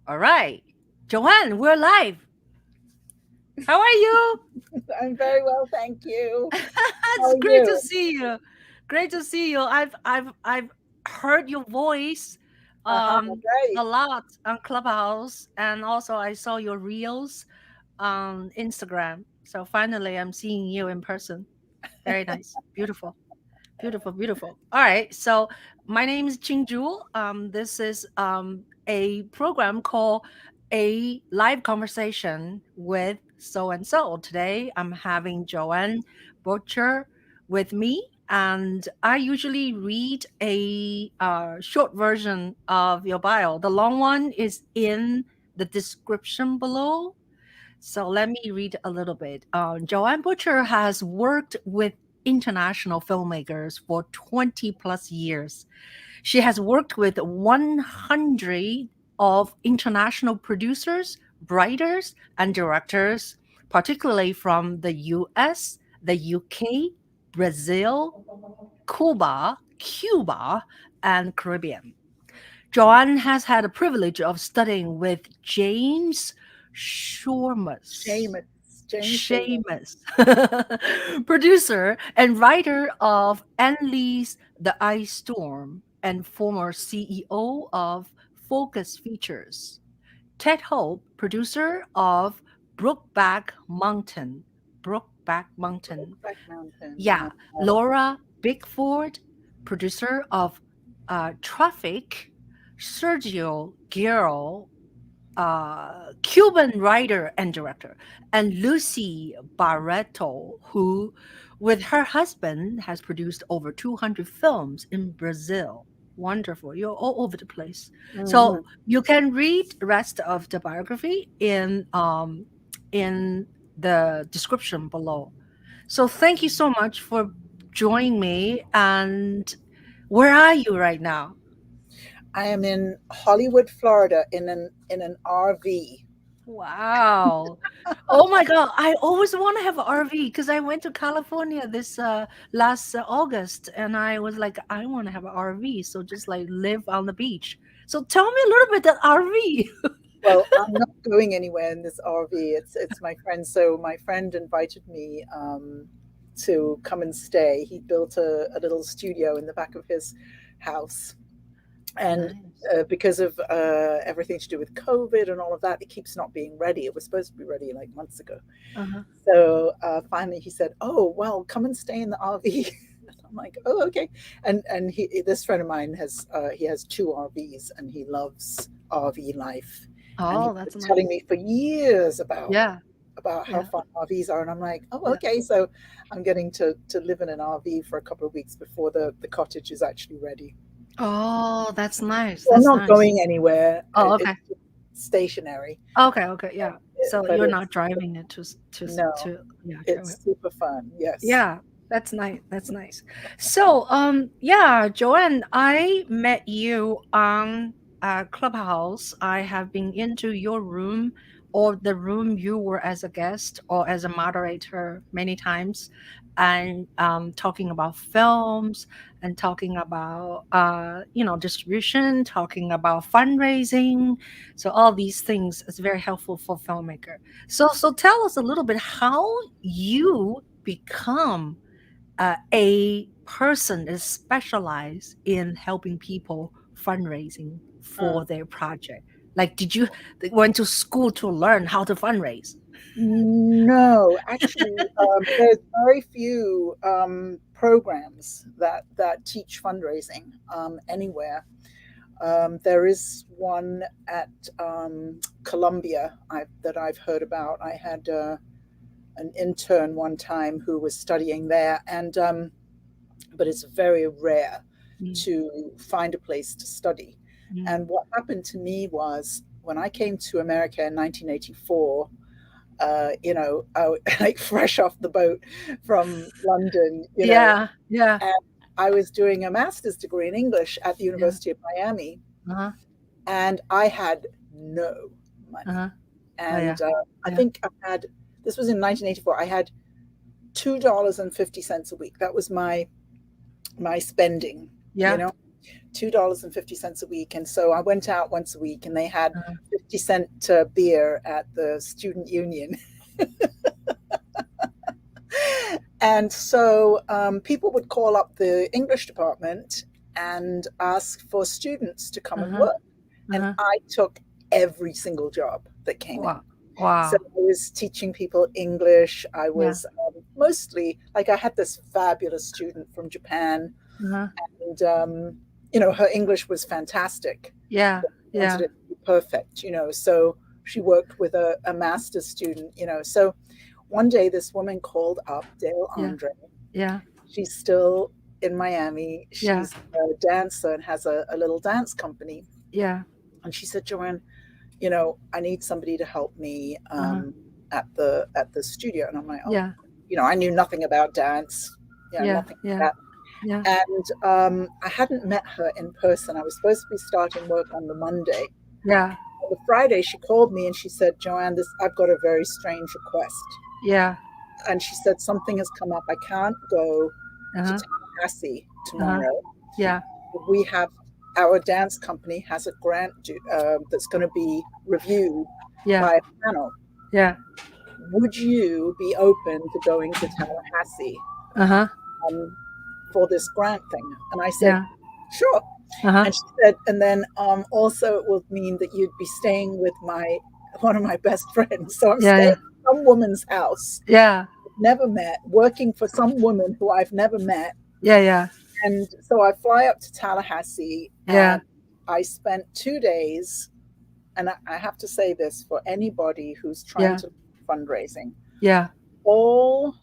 All right. Joanne, we're live. How are you? I'm very well, thank you. How It's are great to you? see you. Great to see you. I've heard your voice a Great. lot on Clubhouse, and also I saw your reels on Instagram. So finally I'm seeing you in person. Very nice. Beautiful. Beautiful, beautiful. All right. So my name is Ching Juhl. This is a program called A Live Conversation with So and So. Today I'm having Joanne Butcher with me, and I usually read a short version of your bio. The long one is in the description below, so let me read a little bit. Joanne Butcher has worked with international filmmakers for 20 plus years. She has worked with 100 of international producers, writers, and directors, particularly from the US, the UK, Brazil, Cuba, and Caribbean. Joanne has had the privilege of studying with James Schamus, James Schamus. Seamus, producer and writer of Annalise the Ice Storm and former CEO of Focus Features. Ted Hope, producer of Brokeback Mountain. Brokeback Mountain. Brokeback Mountain. Yeah. Laura Bickford, producer of Traffic. Sergio Giral, Cuban writer and director, and Lucy Barreto, who, with her husband, has produced over 200 films in Brazil. Wonderful. You're all over the place. So Mhm. you can read the rest of the biography in the description below. So thank you so much for joining me. And where are you right now? I am in Hollywood, Florida, in an RV. Wow. Oh my God. I always want to have an RV because I went to California this last August, and I was like, I want to have an RV. So just like live on the beach. So tell me a little bit that RV. Well, I'm not going anywhere in this RV. It's my friend. So my friend invited me to come and stay. He built a little studio in the back of his house, and Nice. because of everything to do with COVID and all of that, it keeps not being ready. It was supposed to be ready like months ago. Uh-huh. So finally, he said, "Oh well, come and stay in the RV." I'm like, "Oh okay." And this friend of mine has two RVs, and he loves RV life, and he's Oh, been that's telling nice. me for years Yeah. about how Yeah. fun RVs are, and I'm like, "Oh Yeah. okay." So I'm getting to live in an RV for a couple of weeks before the cottage is actually ready. Oh, that's nice. So I'm That's not nice. going anywhere. Oh, It's okay. stationary, Okay. Okay. Yeah. So but you're not it's driving it no, to, yeah. Okay. Okay. it's super fun. Yes. Yeah, that's nice. That's nice. So, yeah, Joanne, I met you on Clubhouse. I have been into your room or the room you were as a guest or as a moderator many times, and talking about films and talking about distribution, talking about fundraising. So all these things is very helpful for filmmaker. So tell us a little bit how you become a person that is specialized in helping people fundraising Mm. for their project. Like, did you went to school to learn how to fundraise? No, actually, there's very few programs that teach fundraising anywhere. There is one at Columbia that I've heard about. I had an intern one time who was studying there, and but it's very rare Mm, to find a place to study. mm. And what happened to me was when I came to America in 1984, like fresh off the boat from London, Yeah, yeah, and I was doing a master's degree in English at the yeah. University of Miami, Uh-huh, and I had no money. uh-huh. Oh, yeah, And I yeah, think this was in 1984. I had $2.50 a week. That was my spending, you yeah. know, $2.50 a week. And so I went out once a week, and they had Uh-huh. She sent beer at the student union. And so people would call up the English department and ask for students to come and Uh-huh. work. And Uh-huh. I took every single job that came in. Wow. So Wow. I was teaching people English. I Yeah. was mostly like, I had this fabulous student from Japan, Uh-huh. and her English was fantastic. Yeah. Wanted Yeah. it to be perfect, so she worked with a master's student, so one day this woman called up Dale Yeah. Andre. Yeah. She's still in Miami. Yeah. She's a dancer and has a little dance company. Yeah. And she said, Joanne, I need somebody to help me Uh-huh. at the studio. And I'm like, oh, Yeah. I knew nothing about dance, Yeah. nothing Yeah. like that. Yeah. And I hadn't met her in person. I was supposed to be starting work on the Monday. Yeah. On the Friday, she called me and she said, Joanne, I've got a very strange request. Yeah. And she said, something has come up. I can't go to Uh-huh. Tallahassee Uh-huh. tomorrow. Yeah. We have Our dance company has a grant that's going to be reviewed Yeah. by a panel. Yeah. Would you be open to going to Tallahassee Uh-huh. um, for this grant thing? And I said, Yeah. sure. Uh-huh. And she said, and then also it will mean that you'd be staying with one of my best friends. So I'm Yeah. staying Yeah. at some woman's house, Yeah. never met, working for some woman who I've never met. Yeah. Yeah. And so I fly up to Tallahassee, Yeah. and I spent 2 days. And I have to say this for anybody who's trying Yeah. to fundraising, Yeah. all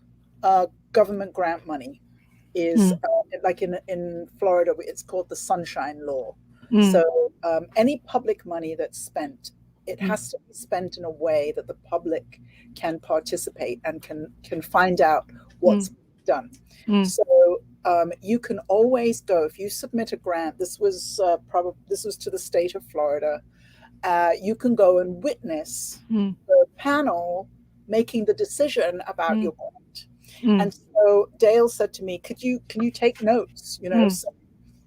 government grant money is Mm. like in Florida, it's called the Sunshine Law. Mm. So any public money that's spent, it Mm. has to be spent in a way that the public can participate and can find out Mm. what's done. Mm. So you can always go if you submit a grant. This was to the state of Florida. You can go and witness Mm. the panel making the decision about Mm. your grant. Mm. And so Dale said to me, can you take notes? Mm. So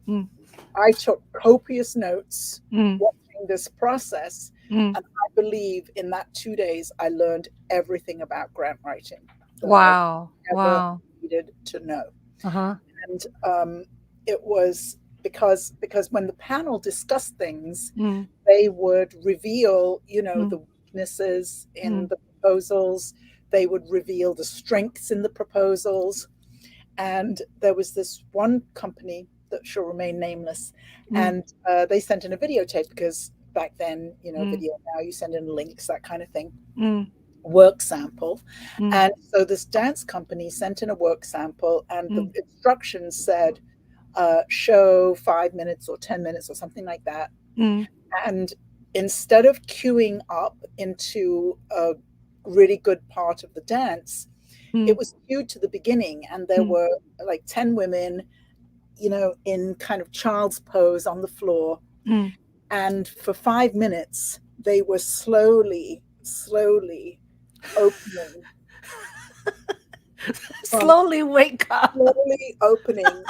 Mm. I took copious notes Mm. watching this process. Mm. And I believe in that 2 days, I learned everything about grant writing that I Wow. ever Wow. needed to know. Uh-huh. And it was because when the panel discussed things, Mm. they would reveal, Mm. the weaknesses in Mm. the proposals. They would reveal the strengths in the proposals. And there was this one company that shall remain nameless, Mm. and they sent in a videotape because back then, Mm. video now, you send in links, that kind of thing, Mm. work sample. Mm. And so this dance company sent in a work sample, and the Mm. instructions said, show 5 minutes or 10 minutes or something like that. Mm. And instead of queuing up into a really good part of the dance, it Mm. was queued to the beginning, and there Mm. were like 10 women, in kind of child's pose on the floor. Mm. And for 5 minutes, they were slowly opening from Slowly wake up. slowly opening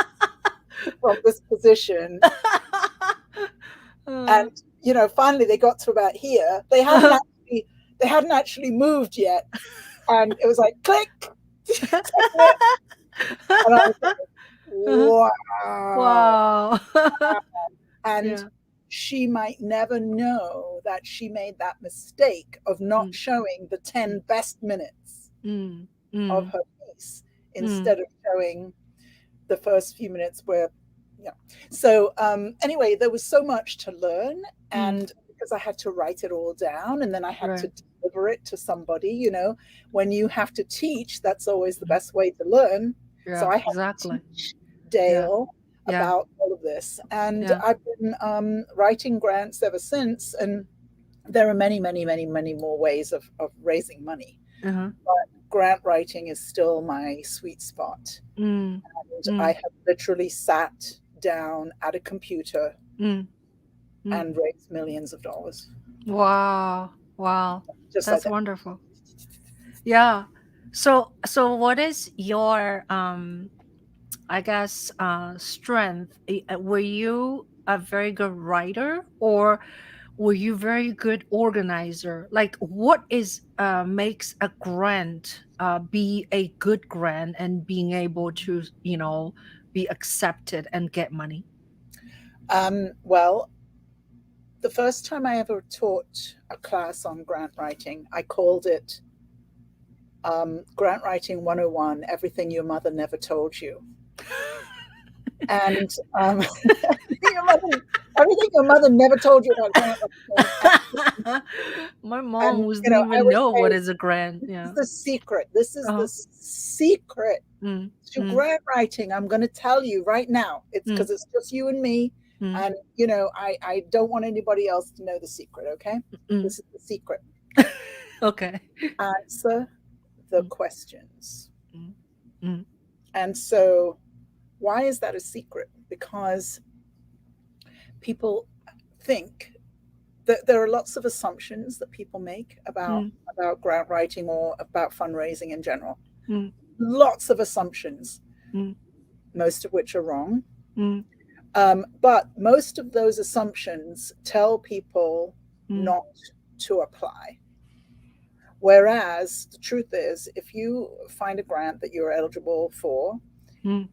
from this position. Uh, And finally they got to about here. They hadn't actually moved yet, and it was like click. And I was like, wow. wow. And yeah. she might never know that she made that mistake of not Mm. showing the 10 best minutes Mm. of Mm. her piece Mm. instead of showing the first few minutes where, so anyway, there was so much to learn. And because I had to write it all down, and then I had to Right. deliver it to somebody, when you have to teach, that's always the best way to learn. So Yeah. I had to Exactly. teach Yeah. Dale Yeah. about all of this. And Yeah. I've been writing grants ever since. And there are many, many, many, many more ways of raising money. Uh-huh. But grant writing is still my sweet spot. Mm. And I Mm. have literally sat down at a computer Mm. Mm. and raised millions of dollars. Wow. Wow. Just like That's that. wonderful. Yeah. So what is your I guess strength? Were you a very good writer, or were you very good organizer? Like, what is makes a grant be a good grant and being able to, be accepted and get money? Well, the first time I ever taught a class on grant writing, I called it Grant Writing 101, Everything Your Mother Never Told You. And your mother, everything your mother never told you about grant writing. My And, mom you doesn't know, I even would know what say, is a grant. this is Yeah. the secret. This is the Uh-huh. secret Mm, to mm, grant writing. I'm going to tell you right now. It's mm, because it's just you and me. mm, And, I don't want anybody else to know the secret. Okay. mm. This is the secret. Okay. Answer the Mm, questions. mm, mm, And so, why is that a secret? Because people think that there are lots of assumptions that people make mm, about grant writing or about fundraising in general. mm, Lots of assumptions, mm, most of which are wrong. mm, But most of those assumptions tell people mm, not to apply. Whereas the truth is, if you find a grant that you're eligible for, mm,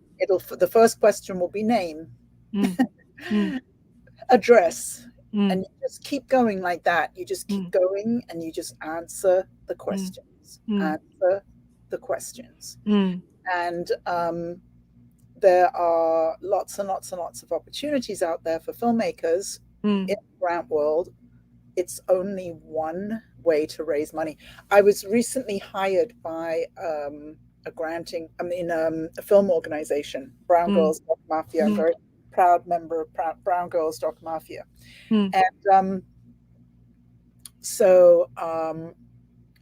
the first question will be name, mm, mm, address, and mm, you just keep going like that. You just keep mm, going and you just answer the mm, questions. mm, Answer the questions. mm, And there are lots and lots and lots of opportunities out there for filmmakers mm, in the grant world. It's only one way to raise money. I was recently hired by a film organization, Brown mm, Girls Doc Mafia. I'm mm, very proud member of Brown Girls Doc Mafia. mm, And so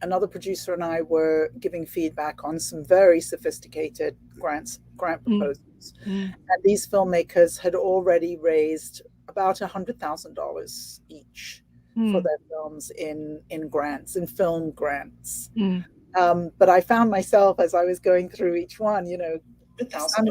another producer and I were giving feedback on some very sophisticated grant mm, proposals. mm, And these filmmakers had already raised about $100,000 each for mm, their films in grants, in film grants. mm, But I found myself as I was going through each one, sounding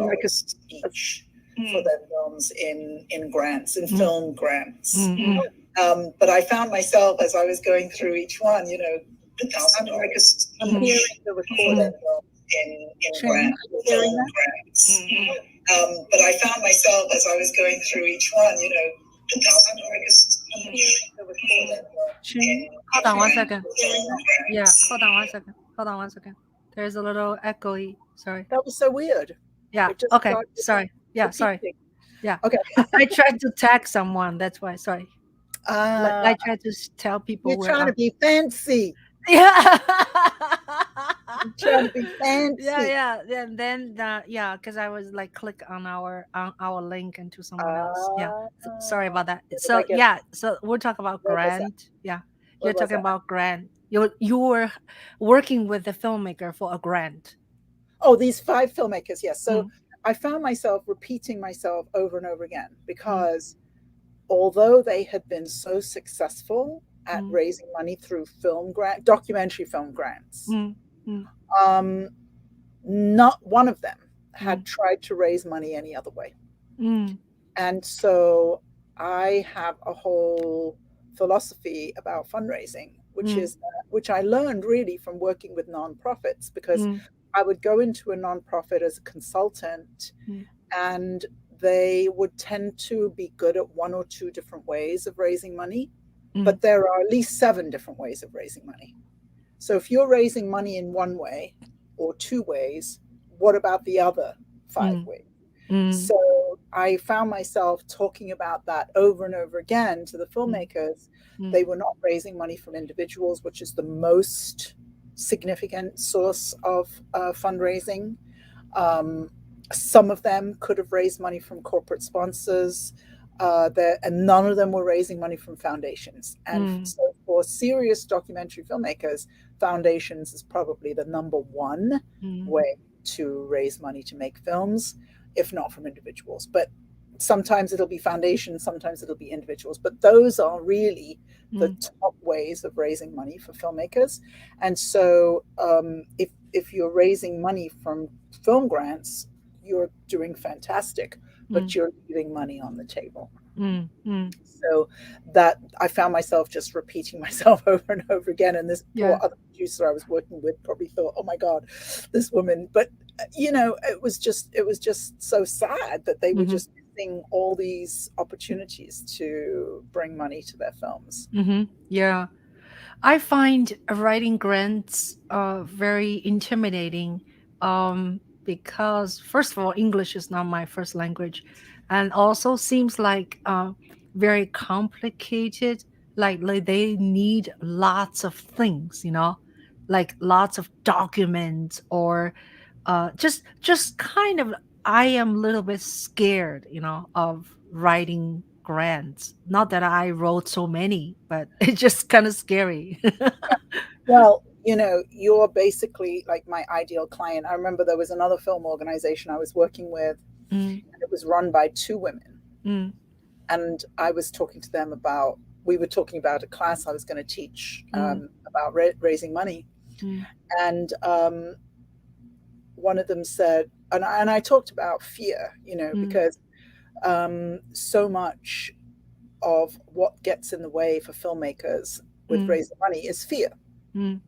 like $1,000 each for mm, their films in grants, in mm, film grants. mm, But I found myself as I was going through each one, $1,000 I'm mm, hearing each the for mm, their recording. films in Ching, grant, are you hearing film that? grants. mm. But I found myself as I was going through each one, $1,000 I'm each hearing the for recording. their films Ching, Hold in on one grant, second. film Yeah, grants. hold on one second. Hold on one second. There's a little echoey. Sorry. that was so weird. Yeah. It just Okay. started Sorry. Yeah. Sorry. repeating. Yeah. Okay. I tried to tag someone. That's why. Sorry. Like Uh, I tried to tell you're people where trying to I'm. be fancy. Yeah. You're trying to be Yeah. fancy. Yeah. Then yeah, because I was like click on our link into someone else. Yeah. Uh, Sorry about that. where did I So get? yeah. So we're talking about Where was that? grant. Yeah. Where You're was talking that? about grant. You were working with the filmmaker for a grant. Oh, these five filmmakers. Yes. So Mm, I found myself repeating myself over and over again mm, because although they had been so successful at mm, raising money through documentary film grants, mm, mm, um, not one of them had mm, tried to raise money any other way. mm, And so I have a whole philosophy about fundraising, mm, which I learned really from working with nonprofits, because mm, I would go into a nonprofit as a consultant mm, and they would tend to be good at one or two different ways of raising money, mm, but there are at least 7 different ways of raising money. So if you're raising money in one way or 2 ways, what about the other 5 ways? mm, So I found myself talking about that over and over again to the mm, filmmakers. mm, They were not raising money from individuals, which is the most significant source of fundraising. Um, some of them could have raised money from corporate sponsors, and none of them were raising money from foundations. And mm, so, for serious documentary filmmakers, foundations is probably the number one mm, way to raise money to make films, if not from individuals. But sometimes it'll be foundations, sometimes it'll be individuals. But those are really the mm, top ways of raising money for filmmakers. And so, if you're raising money from film grants, you're doing fantastic, mm. but you're leaving money on the table. Mm, mm. So that I found myself just repeating myself over and over again. And this poor Yeah. other producer I was working with probably thought, "Oh my God, this woman!" But it was just so sad that they were Mm-hmm. just missing all these opportunities to bring money to their films. Mm-hmm. Yeah. I find writing grants very intimidating because, first of all, English is not my first language, and also seems like very complicated. Like they need lots of things, like lots of documents or just kind of. I am a little bit scared, of writing grants. Not that I wrote so many, but it's just kind of scary. Well, you're basically like my ideal client. I remember there was another film organization I was working with, Mm, and it was run by two women. mm, And I was talking to them about, we were talking about a class I was going to teach mm, about raising money. mm, And one of them said, and I talked about fear, mm, because so much of what gets in the way for filmmakers with mm, raising money is fear. mm,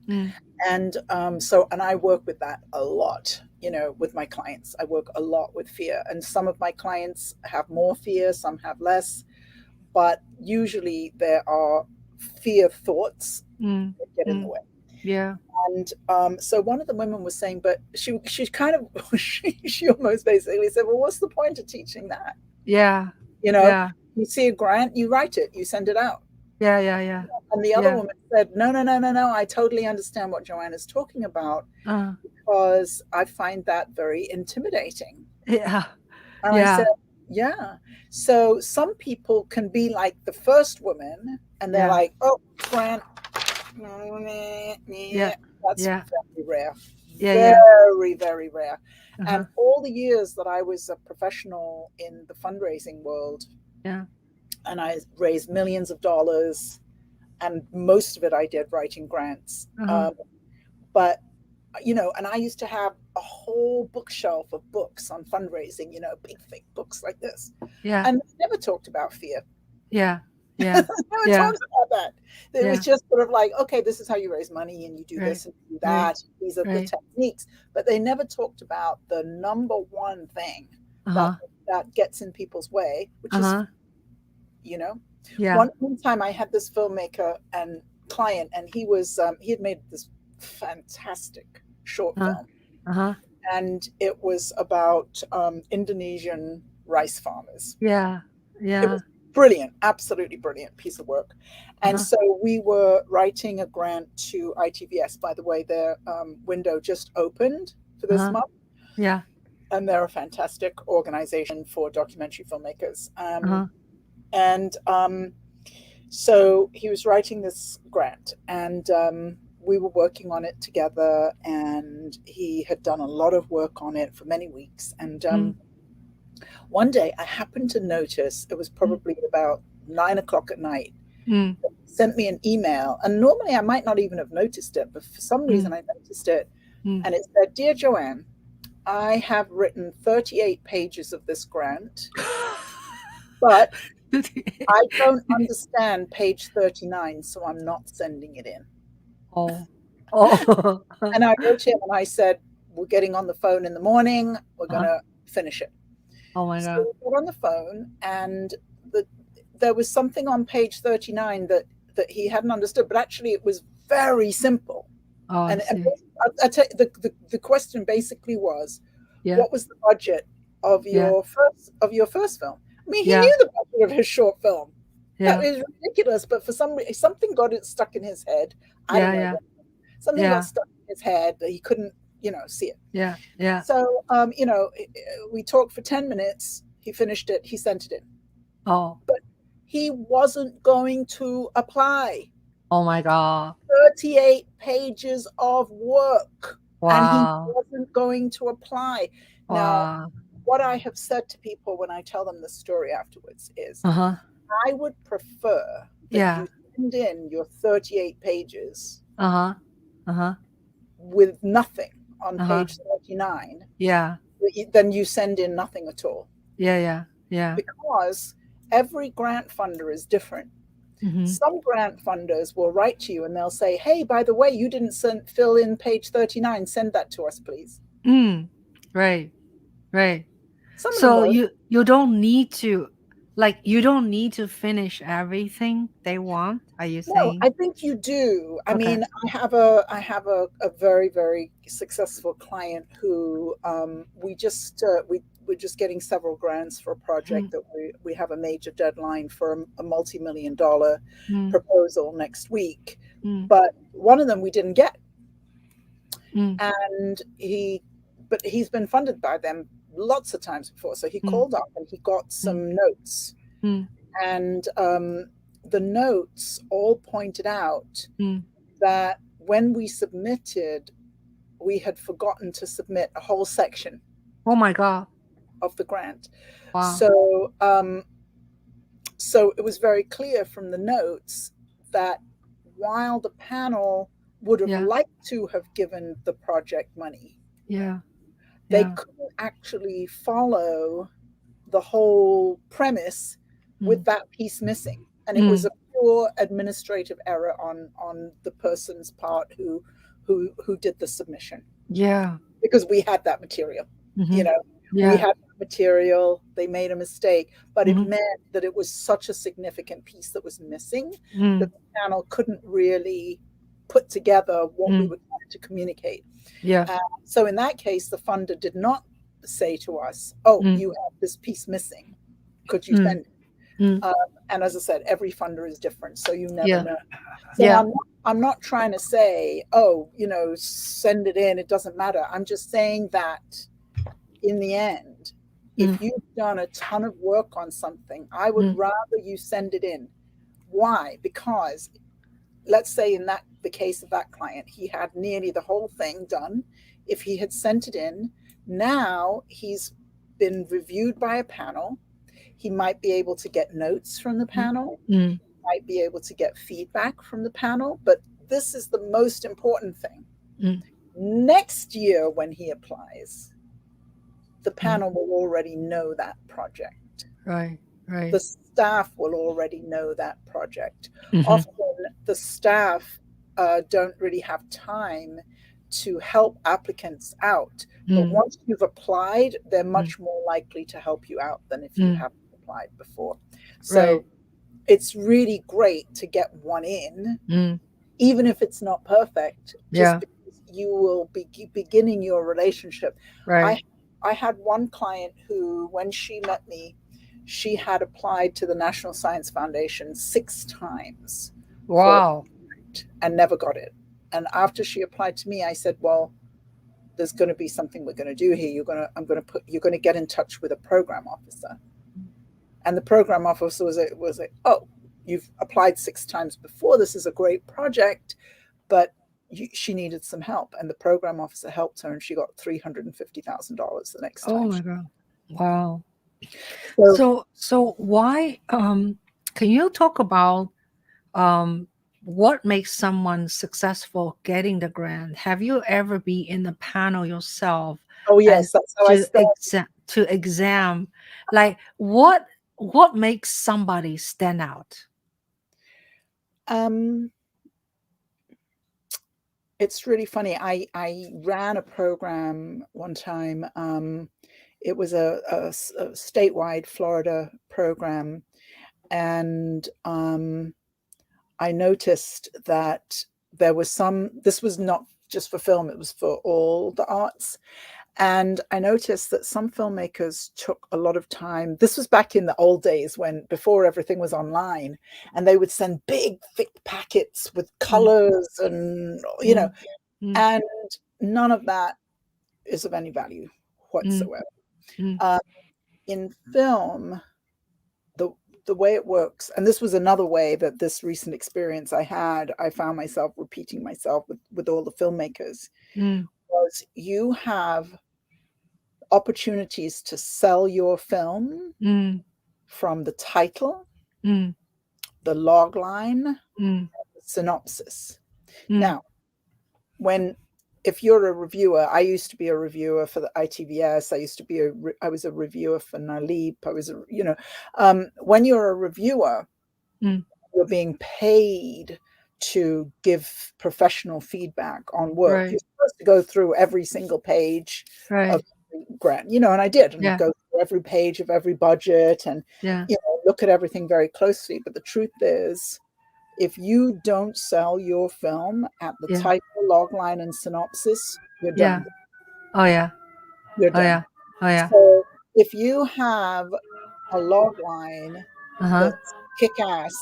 mm, And I work with that a lot, with my clients. I work a lot with fear, and some of my clients have more fear, some have less, but usually there are fear thoughts mm, that get in the mm. way. Yeah, And so one of the women was saying, but she kind of she almost basically said, well, what's the point of teaching that? yeah, You know, yeah, you see a grant, you write it, you send it out. yeah, yeah, yeah, And the other yeah. woman said, no, no, no, no, no. I totally understand what Joanne is talking about, Uh, because I find that very intimidating. yeah, And I said, yeah, yeah. So some people can be like the first woman, and they're yeah, like, oh, grant, yeah, that's yeah, very rare, yeah, yeah. very, very rare. Uh-huh. And all the years that I was a professional in the fundraising world, Yeah. and I raised millions of dollars, and most of it I did writing grants. Uh-huh. But and I used to have a whole bookshelf of books on fundraising, big thick books like this, Yeah, and they never talked about fear. yeah, yeah, No one yeah, talks about that. It was yeah. just sort of like, okay, this is how you raise money, and you do Right, this and you do right, that. These are the right. techniques, but they never talked about the number one thing that Uh-huh, that gets in people's way, which is, uh-huh. you know, Yeah. one time I had this filmmaker and client, and he had made this fantastic short Uh-huh, film, uh-huh. and it was about Indonesian rice farmers. Yeah, It yeah. was brilliant, absolutely brilliant piece of work. And Uh-huh, so we were writing a grant to ITVS. By the way, their window just opened for this uh-huh. month, Yeah. and they're a fantastic organization for documentary filmmakers. Uh-huh, And So he was writing this grant, and we were working on it together, and he had done a lot of work on it for many weeks. And mm, one day I happened to notice, it was mm, probably about 9 o'clock at night, mm, sent me an email. And normally I might not even have noticed it, but for some mm, reason I noticed it. mm. And it said, "Dear Joanne, I have written 38 pages of this grant, but I don't understand page 39, so I'm not sending it in." Oh. Oh. And I wrote him and I said, "We're getting on the phone in the morning. We're going Uh-huh. to finish it." Oh my So God. we got on the phone, and the, there was something on page 39 that he hadn't understood, but actually it was very simple. Oh, I And see. I tell you, the question basically was, Yeah, what was the budget of yeah, your first film? I mean, he yeah, knew the budget of his short film. That yeah, is ridiculous, but for some reason, something got it stuck in his head. I don't yeah, know yeah, what. Something got yeah, stuck in his head that he couldn't, see it. yeah, yeah. So, we talked for 10 minutes. He finished it. He sent it in. Oh, But he wasn't going to apply. oh my God. 38 pages of work, and he Wow. wasn't going to apply. Now, Wow. what I have said to people when I tell them the story afterwards is, Uh-huh. I would prefer that Yeah. you send in your 38 pages Uh-huh. Uh-huh. with nothing on Uh-huh. page 39 Yeah. than you send in nothing at all. Yeah, yeah, yeah. Because, every grant funder is different. Mm-hmm. Some grant funders will write to you and they'll say, hey, by the way, you didn't fill in page 39. Send that to us, please. Right. Right. Some of them So won't. you don't need to, like, you don't need to finish everything they want. Are you No, saying? I think you do. I Okay. mean, I have a very, very successful client who we're just getting several grants for a project Mm, that we have a major deadline for a multi-million-dollar mm, proposal next week. mm, But one of them we didn't get, mm, and he's been funded by them lots of times before. So he mm, called up and he got mm, some notes, mm, and the notes all pointed out mm. that when we submitted, we had forgotten to submit a whole section Oh my God. of the grant. Wow. So it was very clear from the notes that while the panel would have Yeah. liked to have given the project money, Yeah. they Yeah. couldn't actually follow the whole premise with Mm, that piece missing. And it was mm. a pure administrative error on the person's part who did the submission, Yeah. because we had that material. You Mm-hmm. know, we Yeah. had that material. They made a mistake, but it Mm-hmm. meant that it was such a significant piece that was missing that Mm, the panel couldn't really put together what we mm. were trying to communicate. Yeah. So in that case, the funder did not say to us, "Oh, Mm, you have this piece missing. Could you mm, send it?" mm. And as I said, every funder is different, so you never Yeah. know. So Yeah. I'm not trying to say, oh, send it in. It doesn't matter. I'm just saying that in the end, Mm, if you've done a ton of work on something, I would mm, rather you send it in. Why? Because let's say in the case of that client, he had nearly the whole thing done. If he had sent it in, now he's been reviewed by a panel. He might be able to get notes from the mm, panel, mm, might be able to get feedback from the panel, but this is the most important thing. mm, Next year, when he applies, the mm. panel will already know that project. Right. Right. The staff will already know that project. Mm-hmm. Often, the staff don't really have time to help applicants out. But Mm, once you've applied, they're mm, much more likely to help you out than if you mm. haven't applied before. Right. So it's really great to get one in, Mm. even if it's not perfect, just Yeah. because you will be beginning your relationship. I Right. I had one client who, when she met me, she had applied to the National Science Foundation 6 times for a Wow. grant and never got it. And after she applied to me, I said, "Well, there's going to be something we're going to do here. You're going to get in touch with a program officer." And the program officer was like, "Oh, you've applied 6 times before. This is a great project, but she needed some help." And the program officer helped her, and she got $350,000 the next Oh time. my God. Wow. So So why can you talk about um what makes someone successful getting the grant? Have you ever been in the panel yourself oh and yes, that's how I started. exam like what makes somebody stand out? Um, it's really funny. I ran a program one time. It was a statewide Florida program, and I noticed that there was some. This was not just for film; it was for all the arts. And I noticed that some filmmakers took a lot of time. This was back in the old days when before everything was online, and they would send big, thick packets with Mm, colors and mm, mm, and none of that is of any value mm, whatsoever. mm, Uh, in film, the the way it works, and this was another way that this recent experience I had, I found myself repeating myself with all the filmmakers, mm, was you have opportunities to sell your film mm, from the title, mm, the log line, mm, the synopsis. mm, Now, when if you're a reviewer, I used to be a reviewer for the ITVS. I was a reviewer for Nalip. When you're a reviewer, Mm. you're being paid to give professional feedback on work. Right. You're supposed to go through every single page of Right. the grant, and I did, and Yeah. go through every page of every budget and, Yeah. look at everything very closely. But the truth is, if you don't sell your film at the Yeah. title, logline, and synopsis, you're Yeah. done. Oh yeah. You're Oh done. yeah. Oh yeah. So if you have a logline Uh-huh. that's kick ass,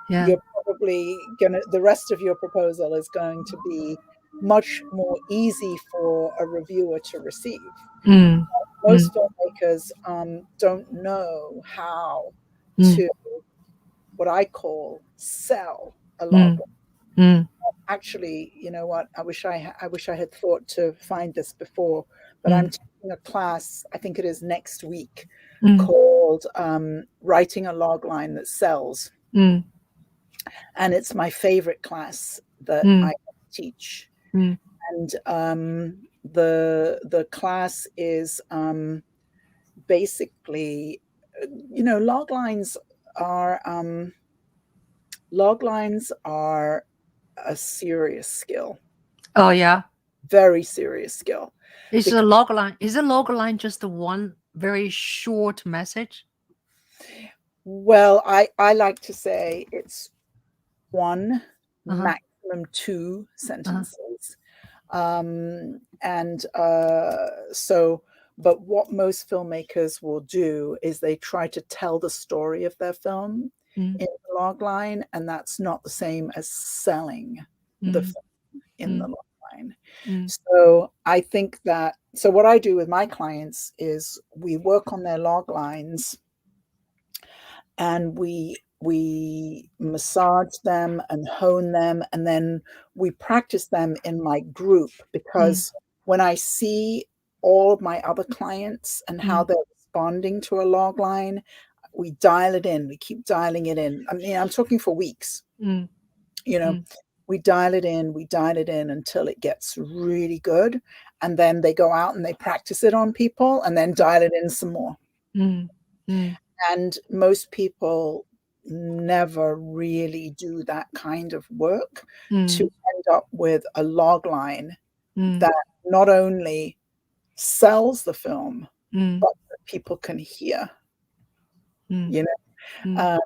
Yeah. you're probably the rest of your proposal is going to be much more easy for a reviewer to receive. Mm. Mm. Most filmmakers don't know how Mm. to, what I call, sell a log. Mm. Mm. Actually, you know what? I wish I had thought to find this before, but I'm Mm. taking a class. I think it is next week, Mm. called "Writing a Log Line That Sells," Mm. and it's my favorite class that I Mm. teach. Mm. And the class is basically, log lines are a serious skill, Oh yeah. very serious skill. Is a Because, log line? Is a log line just one very short message? well, I like to say it's one, Uh-huh. maximum two Uh-huh. sentences. And so, but what most filmmakers will do is they try to tell the story of their film Mm. in the log line, and that's not the same as selling the Mm. film in the Mm. log line. Mm. So I think that, so what I do with my clients is we work on their log lines, and we massage them and hone them, and then we practice them in my group, Mm. because when I see all of my other clients and how Mm. they're responding to a log line, we dial it in, we keep dialing it in. I mean, I'm talking for weeks, Mm. you know Mm. we dial it in until it gets really good, and then they go out and they practice it on people and then dial it in some more. Mm. Mm. And most people never really do that kind of work to Mm. end up with a log line Mm. that not only sells the film, Mm. but that people can hear, Mm. you know, Mm. uh,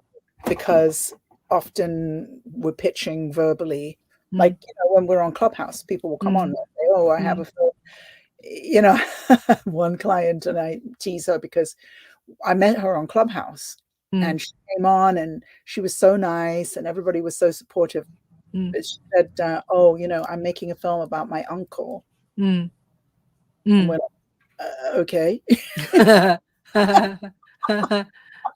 because often we're pitching verbally. Mm. Like, when we're on Clubhouse, people will come on Mm. and say, "Oh, I have Mm. a film." You know, one client, and I tease her because I met her on Clubhouse, Mm. and she came on and she was so nice and everybody was so supportive. Mm. But she said, "Oh, I'm making a film about my uncle." Mm. And Mm. we're like, "Okay."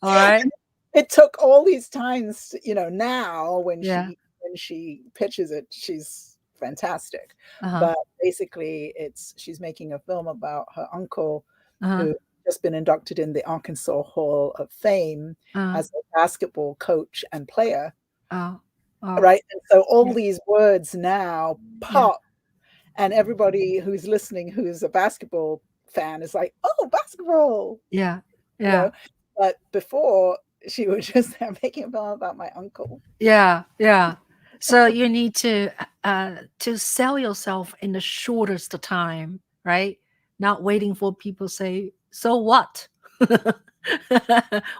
All right. And it took all these times, now Yeah. when she pitches it, she's fantastic. Uh-huh. But basically, she's making a film about her uncle, Uh-huh. who just been inducted in the Arkansas Hall of Fame Uh, as a basketball coach and player, oh. Oh. right? And so all Yeah. these words now Yeah. pop, and everybody who's listening who's a basketball fan is like, "Oh, basketball," Yeah. you Yeah. know. But before, she was just making a film about my uncle. Yeah. Yeah. So you need to sell yourself in the shortest time, right? Not waiting for people say, "So what?"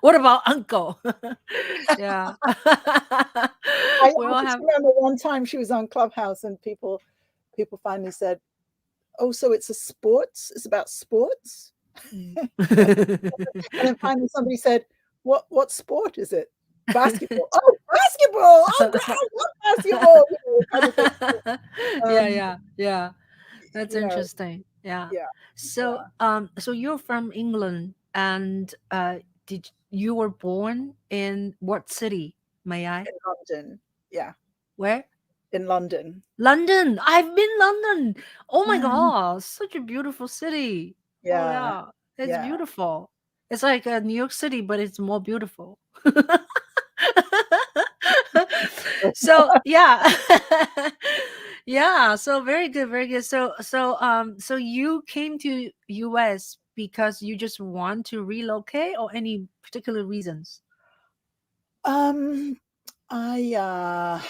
What about uncle? Yeah. I We all just have. remember one time she was on Clubhouse, and people finally said, "Oh, so it's about sports?" Mm. And then finally somebody said, "What sport is it?" "Basketball." "Oh, basketball! Oh, great! I love basketball!" Kind of thing. Yeah, Um, yeah, yeah. That's you know, interesting. Yeah. yeah, So, yeah. so you're from England, and did you were born in what city? May I? In London, yeah, Where? in London. London. I've been London. Oh my Um, God, such a beautiful city. Oh yeah, yeah, it's yeah. beautiful. It's like New York City, but it's more beautiful. So yeah. Yeah, so very good, very good. So you came to US because you just want to relocate or any particular reasons? Um, I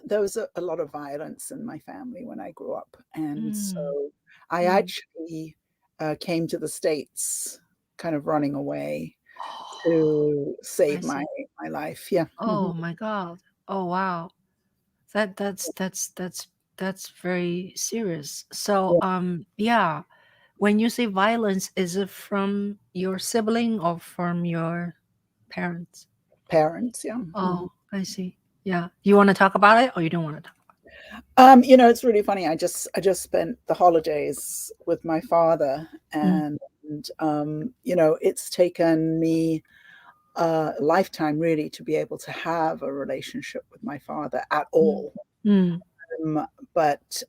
there was a lot of violence in my family when I grew up, and Mm, so I mm. actually came to the States, kind of running away to I save see. my life. Yeah. Hmm. Oh my God. Oh wow. That's very serious. So Yeah. yeah, when you say violence, is it from your sibling or from your parents? Parents. Yeah. Hmm. Oh, I see. Yeah. You want to talk about it or you don't want to talk? It's really funny. I just spent the holidays with my father, Mm, and it's taken me a lifetime really to be able to have a relationship with my father at mm, all. mm, But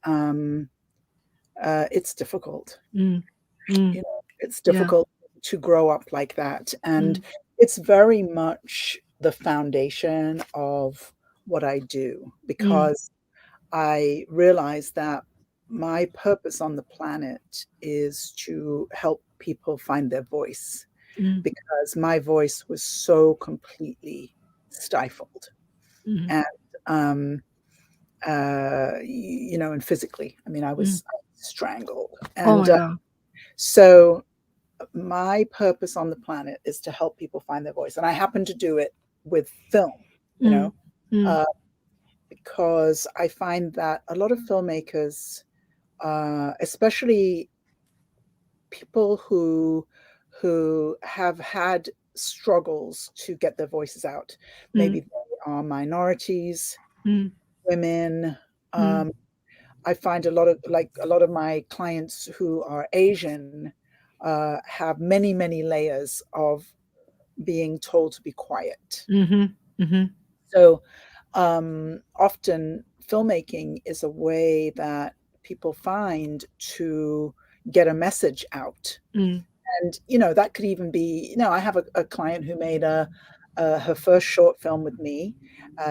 it's difficult. mm, mm. It's Yeah. difficult to grow up like that, and Mm, it's very much the foundation of what I do, mm, because I realize that my purpose on the planet is to help people find their voice, mm, because my voice was so completely stifled, mm, and um, and physically. I mean, I mm. was strangled, Oh and my God. so my purpose on the planet is to help people find their voice, and I happen to do it with film. You Mm, know, mm, uh, because I find that a lot of filmmakers, especially people who have had struggles to get their voices out. mm, Maybe they are minorities, mm, women. mm, Um, I find a lot of my clients who are Asian have many many layers of being told to be quiet. mhm, mhm, So often filmmaking is a way that people find to get a message out. mm, And that could even be, I have a client who made her first short film with me.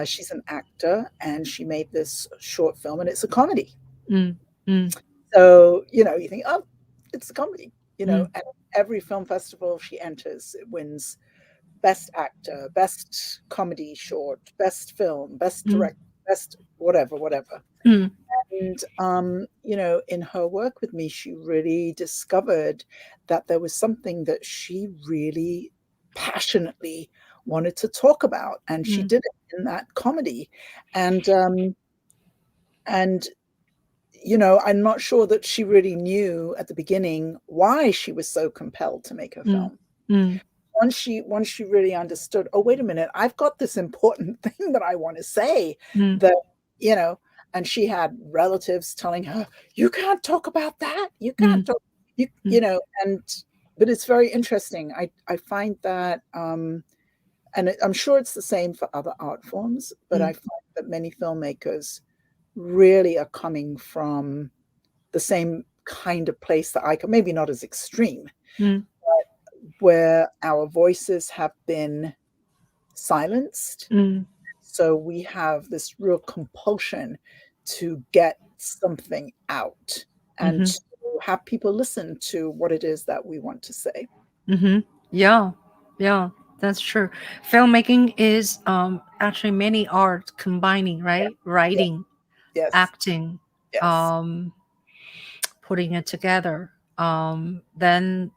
She's an actor, and she made this short film, and it's a comedy. mm, mm, So you think, oh, it's a comedy. mm, And every film festival she enters, it wins best actor, best comedy short, best film, best mm, direct, best whatever, whatever. mm, And in her work with me, she really discovered that there was something that she really passionately wanted to talk about, and she mm, did it in that comedy. And I'm not sure that she really knew at the beginning why she was so compelled to make her mm, film. mm, Once she really understood, oh, wait a minute, I've got this important thing that I want to say, mm, that you know and she had relatives telling her, you can't talk about that, you can't mm, talk, you mm, you know and but it's very interesting. I find that, and I'm sure it's the same for other art forms, but I mm, find that many filmmakers really are coming from the same kind of place that I can, maybe not as extreme, mm, where our voices have been silenced. mm, So we have this real compulsion to get something out, and mhm, to have people listen to what it is that we want to say. mhm. Yeah, yeah, that's true. Filmmaking is actually many arts combining, Yeah, right? yeah, Writing, yes, acting, yes. um, putting it together, then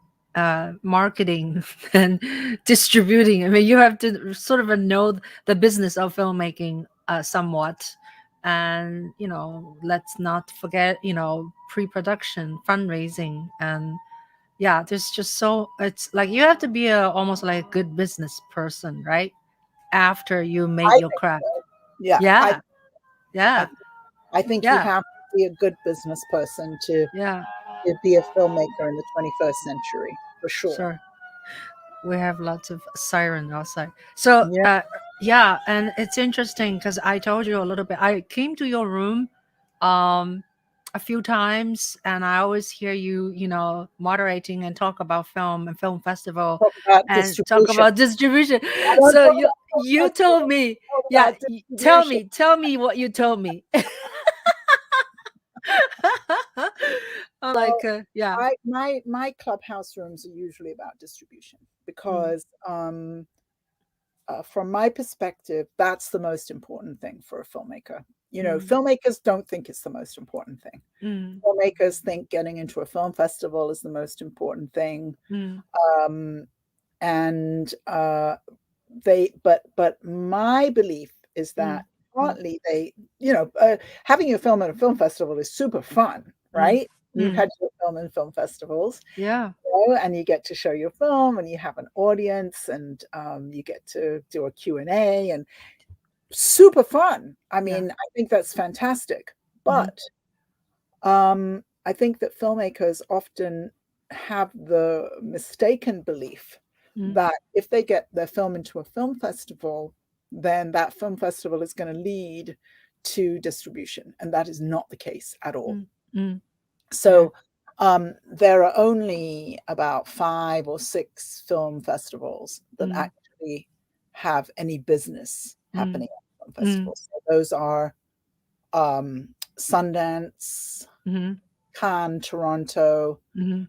marketing and distributing. I mean, you have to sort of know the business of filmmaking somewhat. And, let's not forget, pre-production, fundraising. And yeah, there's just so, it's like you have to be almost like a good business person, right? After you I made your think craft. so. Yeah, Yeah, I, yeah, I think you yeah, have to be a good business person yeah, to be a filmmaker in the 21st century, for sure. sure. We have lots of siren outside. So, Yeah. yeah, and it's interesting because I told you a little bit. I came to your room, um, a few times, and I always hear you, moderating and talk about film and film festival, Talk about and talk distribution. about distribution. I don't So talk you about you festival, told me, I talk yeah, about tell distribution. me, tell me what you told me. I Well, like, yeah. my clubhouse rooms are usually about distribution Mm, because from my perspective, that's the most important thing for a filmmaker. mm, Filmmakers don't think it's the most important thing. mm, Filmmakers think getting into a film festival is the most important thing. mm, Um, and but my belief is mm, that mm, partly having your film at a film festival is super fun, mm, right? You've mm. had your film in film festivals, Yeah. and you get to show your film and you have an audience and you get to do a Q&A and super fun. I Yeah. mean, I think that's fantastic. Mhm, But I think that filmmakers often have the mistaken belief mm, that if they get their film into a film festival, then that film festival is going to lead to distribution. And that is not the case at all. mm, mm. Yeah. So there are only about 5 or 6 film festivals that Mm, actually have any business mm, happening at film mm, festivals. So those are Sundance, mhm, Cannes, Toronto, mhm,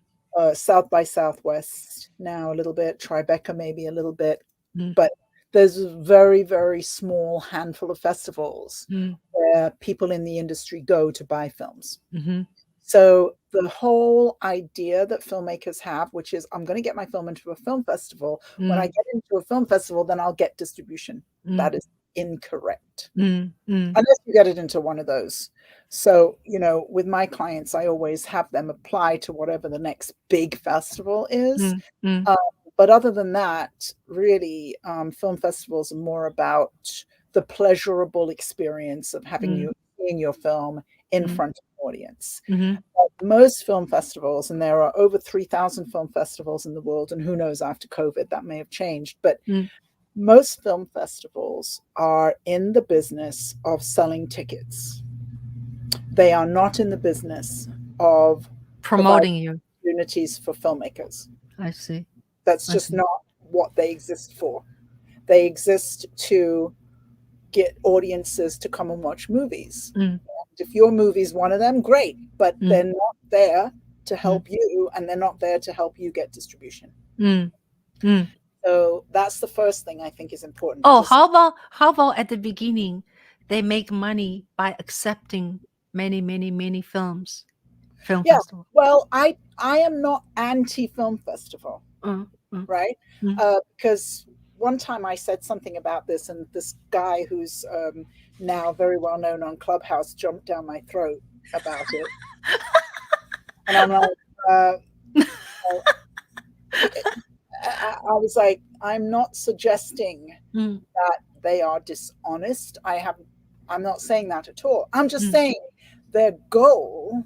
South by Southwest now a little bit, Tribeca maybe a little bit, mm, but there's a very, very small handful of festivals mm, where people in the industry go to buy films. mhm, So the whole idea that filmmakers have, which is I'm going to get my film into a film festival. When I mm, get into a film festival, then I'll get distribution. mm, That is incorrect. mm, mm, Unless you get it into one of those. So, with my clients, I always have them apply to whatever the next big festival is. mm, mm, Uh, but other than that, really, film festivals are more about the pleasurable experience of having mm, you seeing your film in mm, front of an audience. mhm, Most film festivals, and there are over 3,000 film festivals in the world, and who knows after COVID that may have changed, but mm. most film festivals are in the business of selling tickets. They are not in the business of providing Promoting you. opportunities for filmmakers. I see. That's I just see. not what they exist for. They exist to get audiences to come and watch movies. Mm, If your movie's one of them, great, but mm, they're not there to mm, help you and they're not there to help you get distribution. mm, mm. So that's the first thing I think is important. Oh, Just how about at the beginning, they make money by accepting many, many, many film yeah, festival. well, I am not anti film festival, Mm, mm, right? mm. Because one time I said something about this, and this guy who's now very well known on Clubhouse jumped down my throat about it, and I'm like, uh, I was like, I'm not suggesting Mm, that they are dishonest. I'm not saying that at all. I'm just mm, saying their goal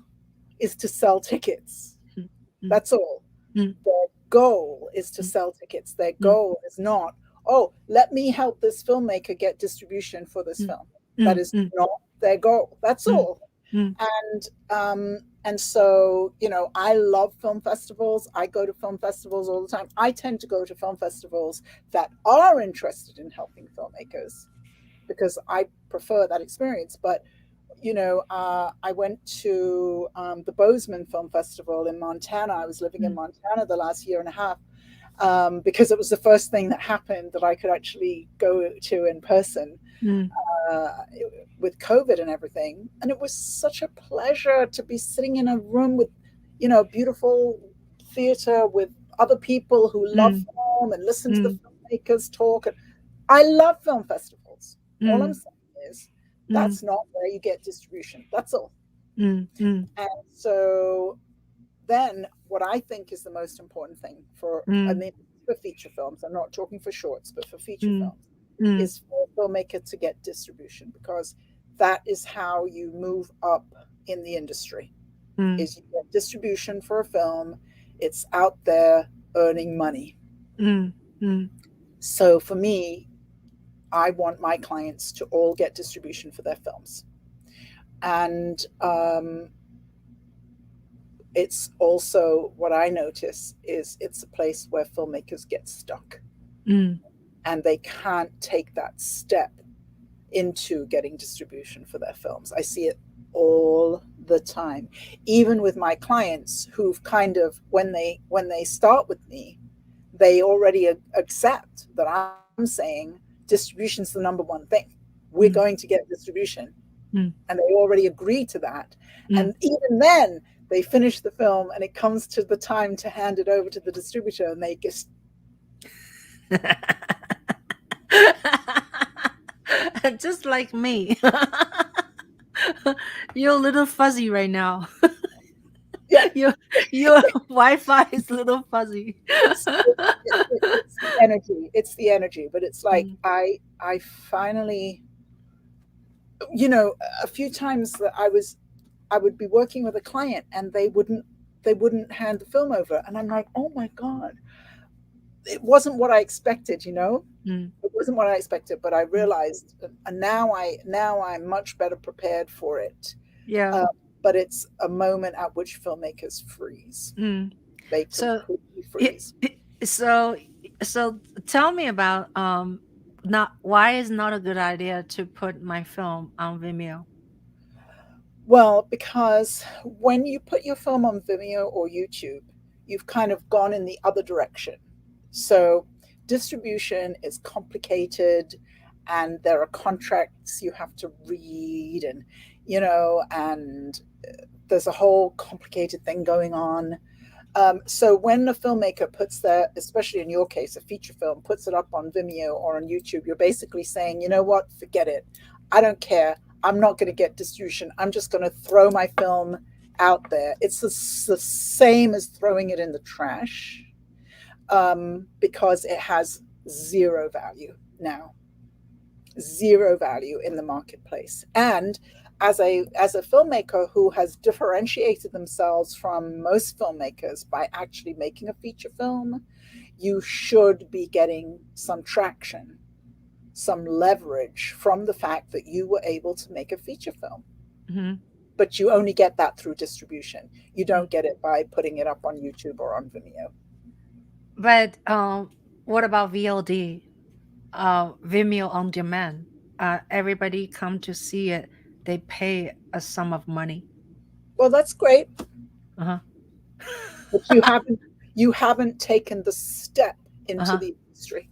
is to sell tickets. mm, mm, That's all. mm, Their goal is to mm, sell tickets. Their mm, goal is not, oh, let me help this filmmaker get distribution for this mm, film. That mm, is mm, not their goal. That's mm, all. mm, And so I love film festivals. I go to film festivals all the time. I tend to go to film festivals that are interested in helping filmmakers because I prefer that experience. But I went to the Bozeman Film Festival in Montana. I was living in mm, Montana the last year and a half because it was the first thing that happened that I could actually go to in person mm, uh, with COVID and everything. And it was such a pleasure to be sitting in a room with, beautiful theater with other people who love mm, film and listen to the mm, filmmakers talk. And I love film festivals. All I'm mm, saying is mm, that's not where you get distribution. That's all. mm, mm, And so then what I think is the most important thing I mm, mean, for feature films, I'm not talking for shorts, but for feature mm, films, mm, is for a filmmaker to get distribution because that is how you move up in the industry mm, is you get distribution for a film, it's out there earning money. mm, mm, So for me, I want my clients to all get distribution for their films. And it's also what I notice is it's a place where filmmakers get stuck mm, and they can't take that step into getting distribution for their films. I see it all the time, even with my clients who've kind of, when they start with me, they already accept that I'm saying distribution's the number one thing. We're going to get distribution. Mm. And they already agree to that. Mm. And even then, they finish the film and it comes to the time to hand it over to the distributor and they just, Just like me. You're a little fuzzy right now. yeah, your your Wi-Fi is a little fuzzy. it's the energy. It's the energy. But it's like, Mm, I finally, you know, a few times that I would be working with a client and they wouldn't hand the film over. And I'm like, oh my God, it wasn't what I expected, you know? mm, It wasn't what I expected, but I mm. realized, and now I'm much better prepared for it. Yeah. Uh, but it's a moment at which filmmakers freeze. Mm. They So, completely it, freeze. so, so tell me about not why is not a good idea to put my film on Vimeo. Well, because when you put your film on Vimeo or YouTube, you've kind of gone in the other direction. So distribution is complicated and there are contracts you have to read and and there's a whole complicated thing going on. So when a filmmaker puts their, especially in your case, a feature film, puts it up on Vimeo or on YouTube, you're basically saying, you know what, forget it. I don't care. I'm not going to get distribution. I'm just going to throw my film out there. It's the same as throwing it in the trash, because it has zero value now, zero value in the marketplace. And as a filmmaker who has differentiated themselves from most filmmakers by actually making a feature film, you should be getting some traction, some leverage from the fact that you were able to make a feature film. Mhm. But you only get that through distribution. You don't get it by putting it up on YouTube or on Vimeo. But what about VOD? Vimeo on demand. Everybody come to see it. They pay a sum of money. Well, that's great, Uh-huh. but you haven't taken the step into Uh-huh. the industry.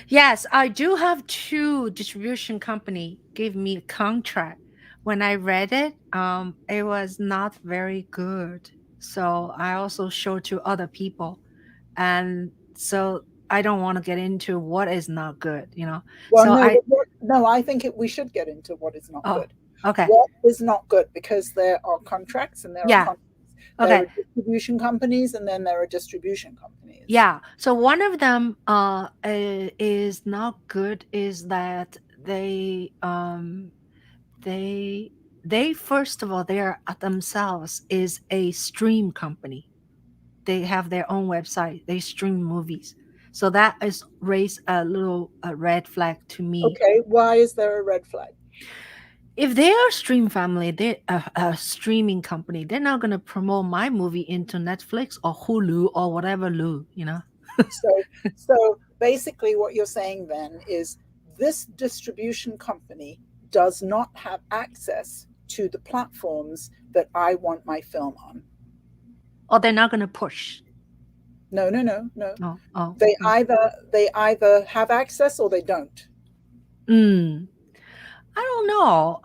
Yes, I do have two distribution company give me a contract. When I read it, it was not very good. So I also showed to other people, and so I don't want to get into what is not good. Well, So no, I, no, I think we should get into what is not oh, good. okay, What is not good? Because there are contracts and there are yeah, contracts. There okay, are distribution companies and then there are distribution companies. yeah. So one of them is not good is that they they first of all they are themselves is a stream company. They have their own website. They stream movies. So that is raised a little red flag to me. Okay, why is there a red flag? If they are stream family, they a streaming company, they're not gonna promote my movie into Netflix or Hulu or whatever Lu. So, so basically, what you're saying then is this distribution company does not have access to the platforms that I want my film on. Or they're not gonna push. No, no, no, no. Oh, oh, They oh. either have access or they don't. Mm. I don't know.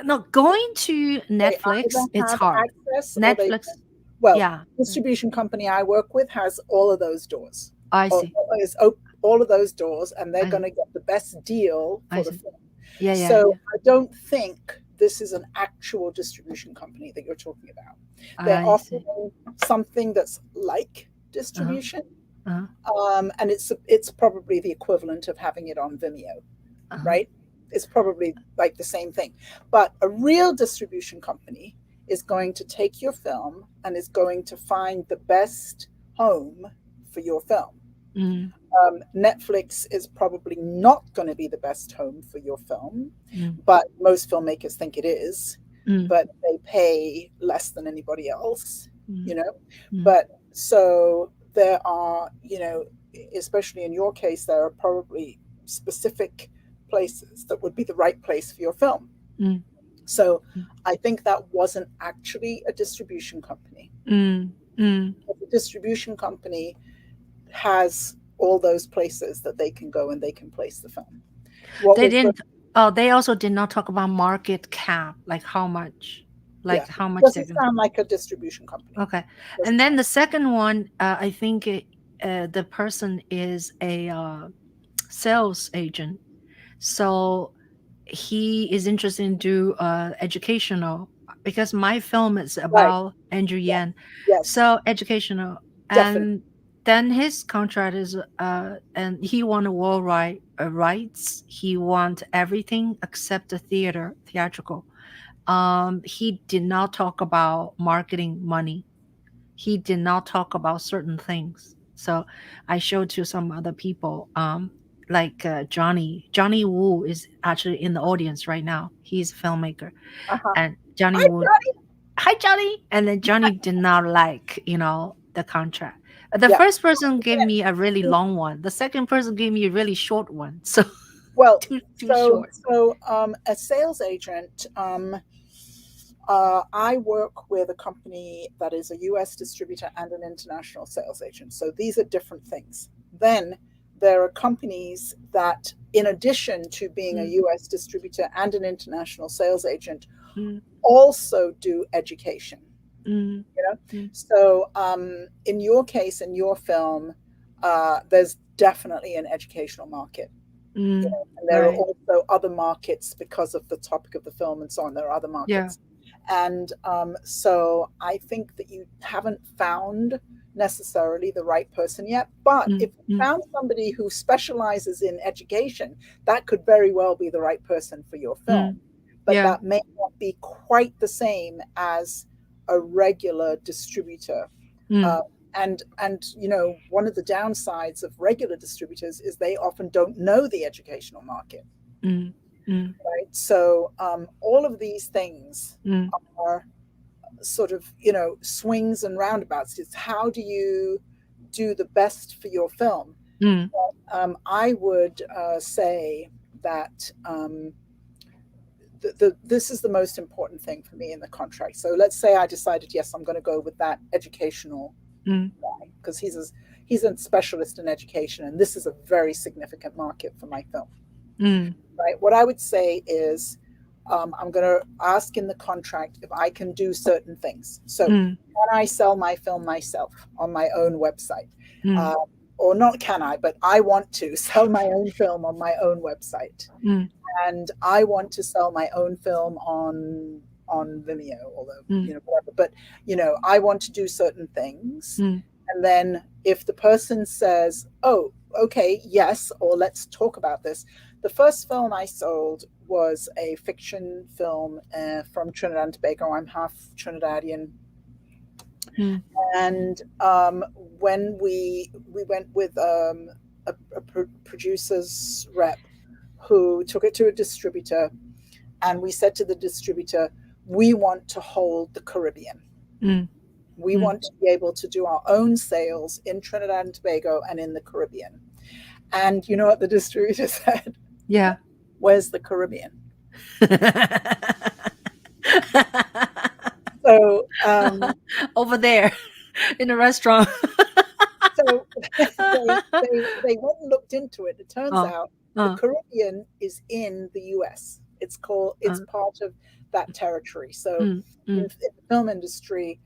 No, going to They either Netflix, it's have hard. access or they Netflix, don't. Well, yeah, distribution company I work with has all of those doors, I or see. is all of those doors, and they're I going see. to get the best deal I for the see. film. Yeah, yeah, So yeah. I don't think this is an actual distribution company that you're talking about. They're I see. offering something that's like Uh-huh. distribution, Uh-huh. and it's probably the equivalent of having it on Vimeo, Uh-huh. right? It's probably like the same thing. But a real distribution company is going to take your film and is going to find the best home for your film. Mm, Netflix is probably not going to be the best home for your film, mm, but most filmmakers think it is. mm, But they pay less than anybody else, mm, you know. mm, But so there are, especially in your case, there are probably specific places that would be the right place for your film. Mm. So Mm. I think that wasn't actually a distribution company. Mm. Mm. The distribution company has all those places that they can go and they can place the film. What They was the, didn't. Oh, they also did not talk about market cap, yeah, like how it much they're doesn't gonna. sound like a distribution company. Okay, It and doesn't then sound. the second one, I think the person is a sales agent, so he is interested in do educational because my film is Right. about Andrew Yeah. Yan, Yes, so educational. definitely. And then his contract is and he want worldwide rights. He want everything except the theatrical. He did not talk about marketing money. He did not talk about certain things. So I showed to some other people, like Johnny Wu is actually in the audience right now. He's a filmmaker, Uh-huh. and Johnny Hi, Wu, Johnny. hi Johnny, and then Johnny did not like the contract. The Yeah. first person gave me a really long one. The second person gave me a really short one. So Well, too short. a sales agent, I work with a company that is a US distributor and an international sales agent. So these are different things. Then there are companies that, in addition to being a Mm, US distributor and an international sales agent, mm, also do education. mm, You know, mm, so in your case, in your film, there's definitely an educational market. You mm, know, and there are right. also other markets because of the topic of the film and so on. There are other Yeah. markets. And so I think that you haven't found necessarily the right person yet. But Mm, if you mm, found somebody who specializes in education, that could very well be the right person for your mm, film. But yeah. that may not be quite the same as a regular distributor. Mm, Uh, and you know, one of the downsides of regular distributors is they often don't know the educational market, mm, mm, right? So all of these things mm, are sort of, you know, swings and roundabouts. It's how do you do the best for your film? mm, I would say that this is the most important thing for me in the contract. So let's say I decided, yes, I'm going to go with that educational mm, guy because he's a specialist in education, and this is a very significant market for my film. mm, Right? What I would say is, I'm going to ask in the contract if I can do certain things. So, mm, can I sell my film myself on my own website? mm, Uh, or not can I, but I want to sell my own film on my own website. mm, And I want to sell my own film on Vimeo, although, mm, you know, whatever. But, you know, I want to do certain things. mm, And then if the person says, oh, okay, yes, or let's talk about this. The first film I sold was a fiction film from Trinidad and Tobago. I'm half Trinidadian. mm, And when we went with a producer's rep who took it to a distributor, and we said to the distributor, we want to hold the Caribbean. mm, We mm. want to be able to do our own sales in Trinidad and Tobago and in the Caribbean. And you know what the distributor said? Yeah. Where's the Caribbean? So, Over there in the restaurant. so they went and looked into it. It turns uh, out the uh, Caribbean is in the US. It's uh, part of that territory. So mm, in mm, the film industry,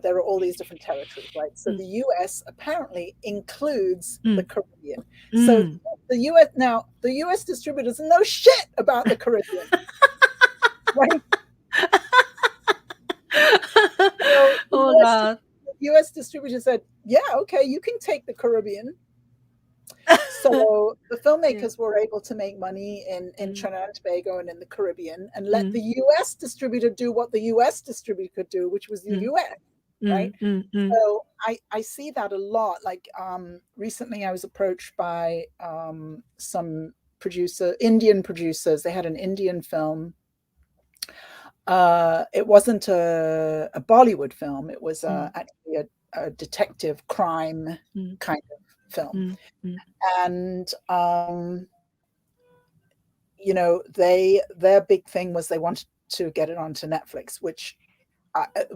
there are all these different territories, right? So mm, the US apparently includes the mm, Caribbean. So mm. the US distributors know shit about the Caribbean, right? So Oh God. the US distributor said, yeah, okay, you can take the Caribbean. So the Yeah. filmmakers were able to make money in Mm, Trinidad and Tobago and in the Caribbean and let mm, the US distributor do what the US distributor could do, which was the mm, US, right? mm, mm, mm, So I see that a lot. Like recently I was approached by some Indian producers. They had an Indian film. It wasn't a Bollywood film. It was mm, actually a detective crime mm, kind of film. mm, mm, And you know, their big thing was they wanted to get it onto Netflix, which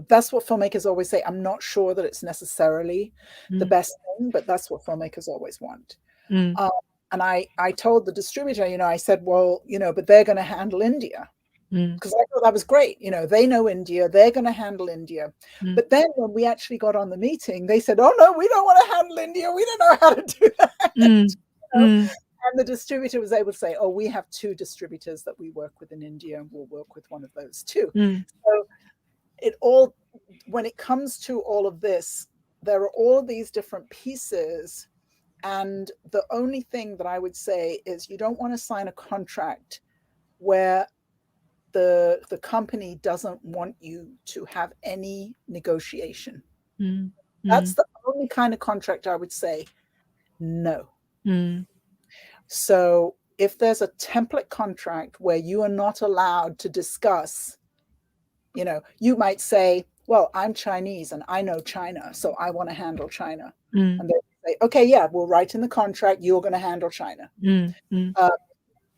that's what filmmakers always say. I'm not sure that it's necessarily the best thing, but that's what filmmakers always want. And I told the distributor, you know, I said, well, you know, but they're going to handle India, because I thought that was great. You know, they know India, they're going to handle India. But then when we actually got on the meeting, they said, oh no, we don't want to handle India. We don't know how to do that. You know? And the distributor was able to say, oh, we have 2 distributors that we work with in India, and we'll work with one of those too. So it all, when it comes to all of this, there are all of these different pieces. And the only thing that I would say is you don't want to sign a contract where the company doesn't want you to have any negotiation. That's the only kind of contract I would say no. So if there's a template contract where you are not allowed to discuss, you know, you might say, well, I'm Chinese and I know China, so I want to handle China. And they say, okay, yeah, we'll write in the contract, you're going to handle China. You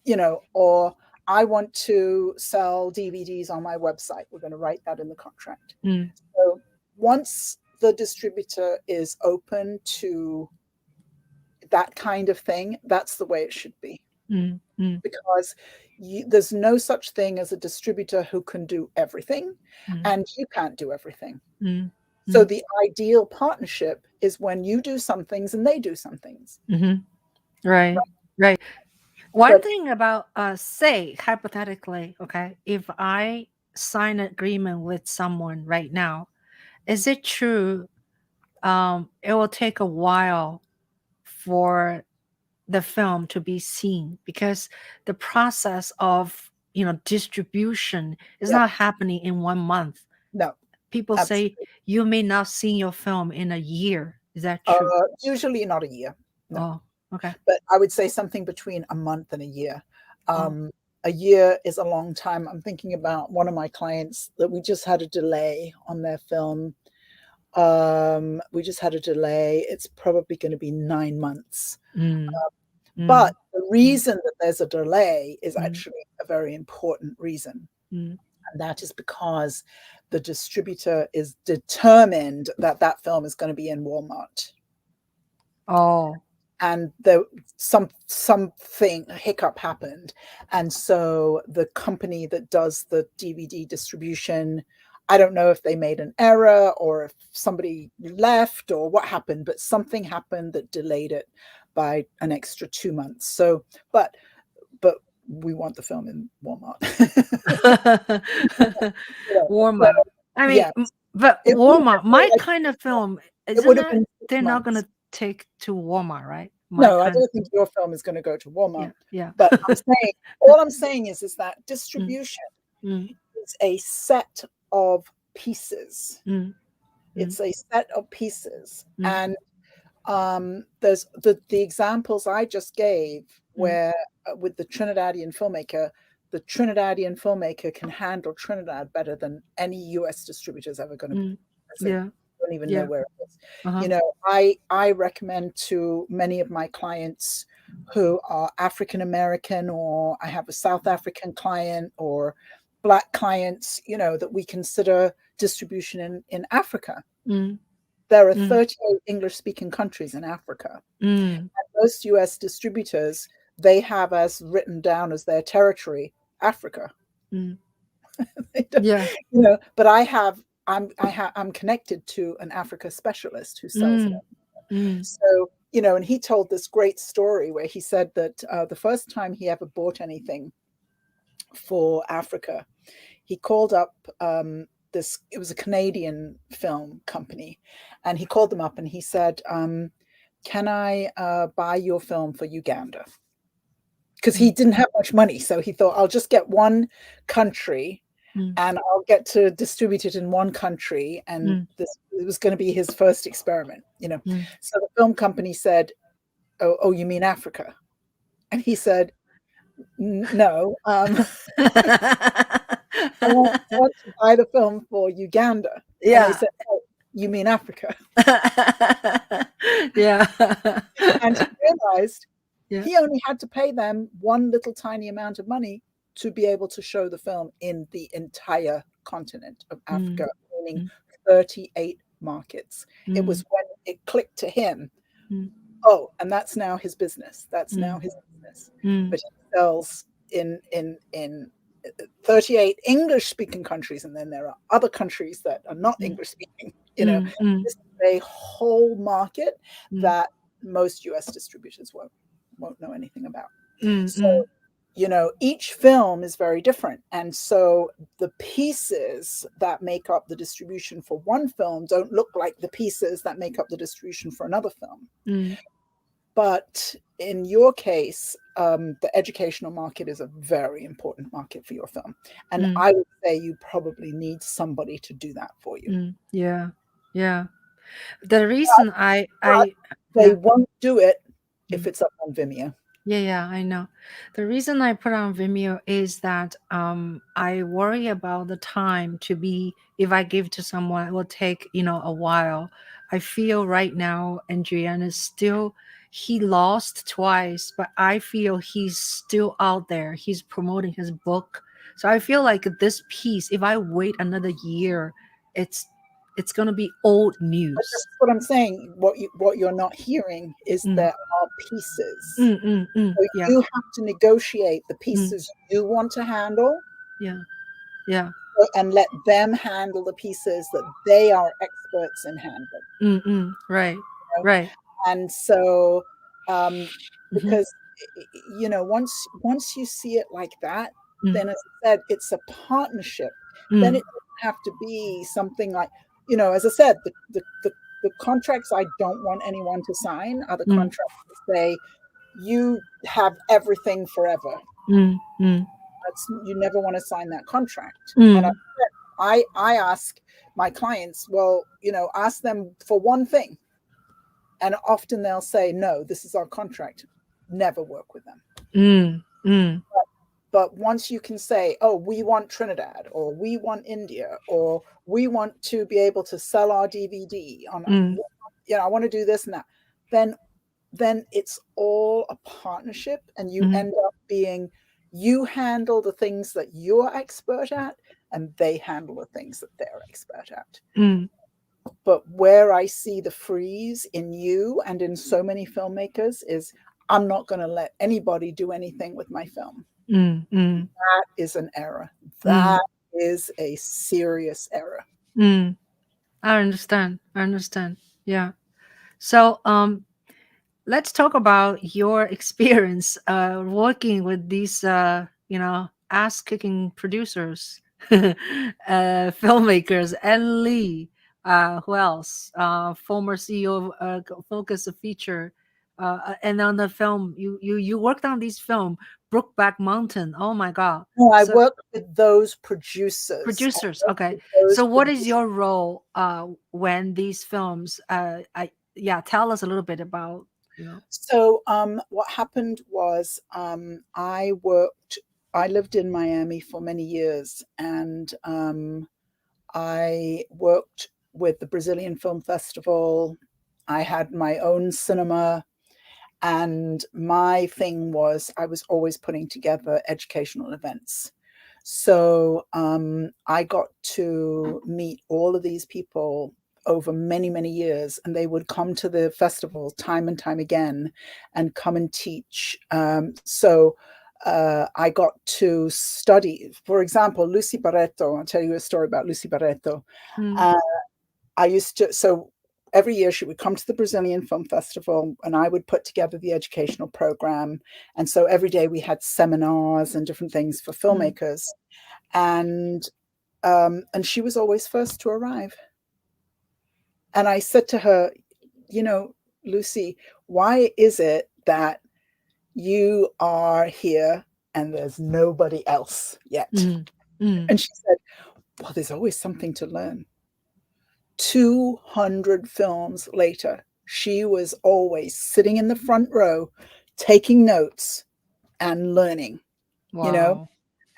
know, or I want to sell DVDs on my website. We're going to write that in the contract. So once the distributor is open to that kind of thing, that's the way it should be. Because there's no such thing as a distributor who can do everything, and you can't do everything. So the ideal partnership is when you do some things and they do some things. Right. One thing about say hypothetically, okay, if I sign an agreement with someone right now, is it true it will take a while for the film to be seen, because the process of, you know, distribution is not happening in 1 month? No, people absolutely. say you may not see your film in a year. Is that true? Usually not a year. No. Oh, okay. But I would say something between a month and a year. A year is a long time. I'm thinking about one of my clients that we just had a delay on their film. We just had a delay. It's probably going to be 9 months. But the reason that there's a delay is actually a very important reason. And that is because the distributor is determined that that film is going to be in Walmart. Oh. And there something, a hiccup happened. And so the company that does the DVD distribution, I don't know if they made an error or if somebody left or what happened, but something happened that delayed it by an extra 2 months. So, but we want the film in Walmart. Walmart. I mean, but Walmart, my kind of film, they're not going to take to Walmart, right? No, I don't think your film is going to go to Walmart. Yeah. But all I'm saying is that distribution is a set of pieces. It's a set of pieces. And there's the examples I just gave where with the Trinidadian filmmaker, the Trinidadian filmmaker can handle Trinidad better than any US distributor is ever going to be. Don't even know where it is. You know, I recommend to many of my clients who are African American, or I have a South African client, or Black clients, you know, that we consider distribution in Africa. There are 38 English-speaking countries in Africa. And most US distributors, they have as written down as their territory, Africa. You know, but I'm connected to an Africa specialist who sells it. So, you know, and he told this great story where he said that the first time he ever bought anything for Africa, he called up it was a Canadian film company, and he called them up and he said, can I buy your film for Uganda? Because he didn't have much money. So he thought, I'll just get one country and I'll get to distribute it in one country. And it was going to be his first experiment, you know. So the film company said, oh, you mean Africa? And he said, no, I want to buy the film for Uganda. And they said, oh, you mean Africa? Yeah. And he realized Yeah. He only had to pay them one little tiny amount of money to be able to show the film in the entire continent of Mm, Africa, meaning mm, 38 markets. It mm, was when it clicked to him, mm, oh, and that's now his business. That's now mm, his business. mm, But he sells in 38 English speaking countries, and then there are other countries that are not mm, English speaking. mm, mm, This is a whole market mm, that most US distributors won't know anything about. mm, So, mm, each film is very different. And so the pieces that make up the distribution for one film don't look like the pieces that make up the distribution for another film. mm, But in your case, the educational market is a very important market for your film. And mm, I would say you probably need somebody to do that for you. mm. Yeah. Yeah. The reason But they yeah. won't do it if Mm. it's up on Vimeo. Yeah, yeah, I know. The reason I put on Vimeo is that I worry about the time to be, if I give to someone, it will take, a while. I feel right now Adrian is still, he lost twice, but I feel he's still out there. He's promoting his book. So I feel like this piece, if I wait another year, it's it's gonna be old But news. that's what I'm saying. What you're not hearing is Mm, there are pieces. mm, mm, mm, So yeah, you have to negotiate the mm, pieces you want to handle yeah, yeah. and let them handle the pieces that they are experts in handling. Mm-mm. Right. You know? Right. And so, um, Mm-hmm. because once you see it like that, Mm, then as I said, it's a partnership. Then mm, it doesn't have to be something like, as I said, the contracts I don't want anyone to sign are the mm, contracts that say you have everything forever. mm, mm, You never want to sign that contract. And mm, I ask my clients, well, ask them for one thing, and often they'll say, no, this is our contract. Never work with them. mm, mm, But once you can say, oh, we want Trinidad, or we want India, or we want to be able to sell our DVD on, mm, I want to do this and that, then it's all a partnership, and you mm, end up being, you handle the things that you're expert at, and they handle the things that they're expert at. mm, But where I see the freeze in you and in so many filmmakers is, I'm not going to let anybody do anything with my film. mm, mm, That is an error. mm, That is a serious error. mm. I understand. I understand. Yeah. So, let's talk about your experience working with these ass kicking producers, filmmakers, and Lee, who else, former CEO of Focus Feature, and on the film you worked on this film Brokeback Mountain. Oh my god. No, I So work with those producers. I producers, work okay. with those So what is producers. your role when these films I yeah, tell us a little bit about, you know. So what happened was, I lived in Miami for many years, and I worked with the Brazilian Film Festival. I had my own cinema. And my thing was, I was always putting together educational events. So I got to meet all of these people over many, many years, and they would come to the festival time and time again and come and teach. So I got to study, for example, Lucy Barreto. I'll tell you a story about Lucy Barreto. Mm, Uh, I used to, so every year she would come to the Brazilian Film Festival, and I would put together the educational program. And so every day we had seminars and different things for mm, filmmakers. And she was always first to arrive. And I said to her, Lucy, why is it that you are here and there's nobody else yet? mm, mm, And she said, well, there's always something to learn. 200 films later, she was always sitting in the front row, taking notes and learning, you know, wow.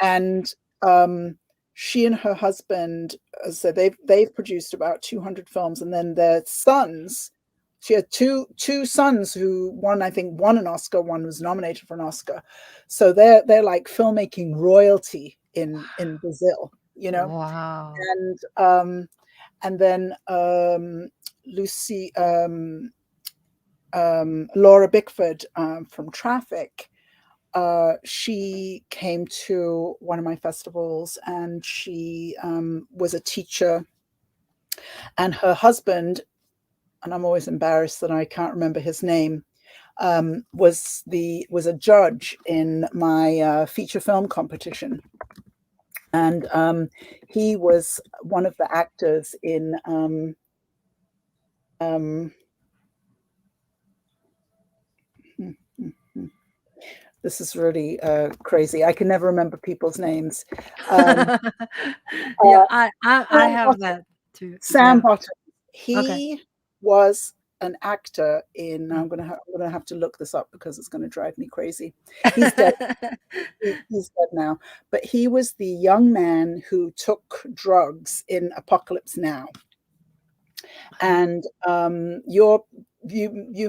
and she and her husband, so they've produced about 200 films, and then their sons she had two sons who one, I think, won an Oscar. One was nominated for an Oscar. So they're like filmmaking royalty in Brazil, you know. Wow. And then Lucy Laura Bickford from Traffic. She came to one of my festivals, and she was a teacher, and her husband, and I'm always embarrassed that I can't remember his name, was a judge in my feature film competition, and he was one of the actors in this is really crazy. I can never remember people's names. Yeah, Uh, I Sam have Bottom. that too. Sam Yeah. Bottom. Okay. He was an actor in. Mm. I'm gonna have to look this up because it's going to drive me crazy. He's dead. He's dead now. But he was the young man who took drugs in Apocalypse Now. And you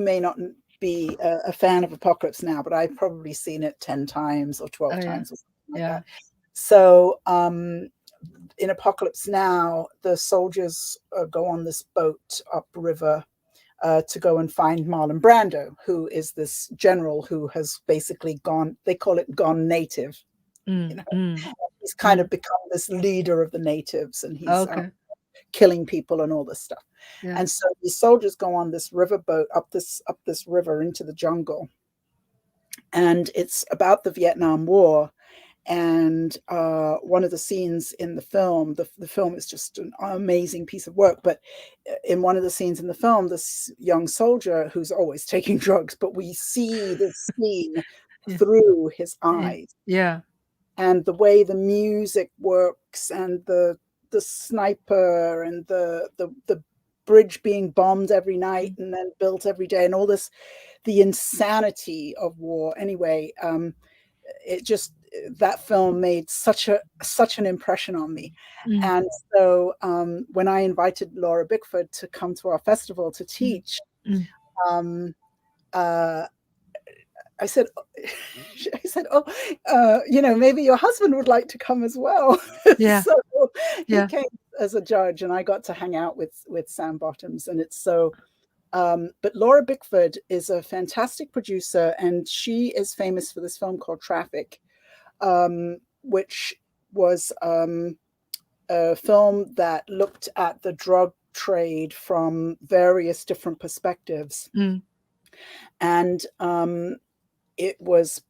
may not be a fan of Apocalypse Now, but I've probably seen it 10 times or 12 Oh yeah. times or something like Yeah. that. So in Apocalypse Now, the soldiers go on this boat upriver to go and find Marlon Brando, who is this general who has basically gone, they call it gone native. You know, he's kind of become this leader of the natives, and he's Okay. killing people and all this stuff. Yeah. And so these soldiers go on this riverboat up this river into the jungle, and it's about the Vietnam War. And one of the scenes in the film, the film is just an amazing piece of work, but in one of the scenes in the film, this young soldier who's always taking drugs, but we see this scene Yeah. through his eyes, Yeah. and the way the music works, and the sniper, and the bridge being bombed every night and then built every day, and all this, the insanity of war. Anyway, it just, that film made such an impression on me. And so when I invited Laura Bickford to come to our festival to teach, um, uh, I said, oh, maybe your husband would like to come as well. Yeah. So he Yeah. came as a judge, and I got to hang out with Sam Bottoms, and it's so. But Laura Bickford is a fantastic producer, and she is famous for this film called Traffic, which was a film that looked at the drug trade from various different perspectives. And it was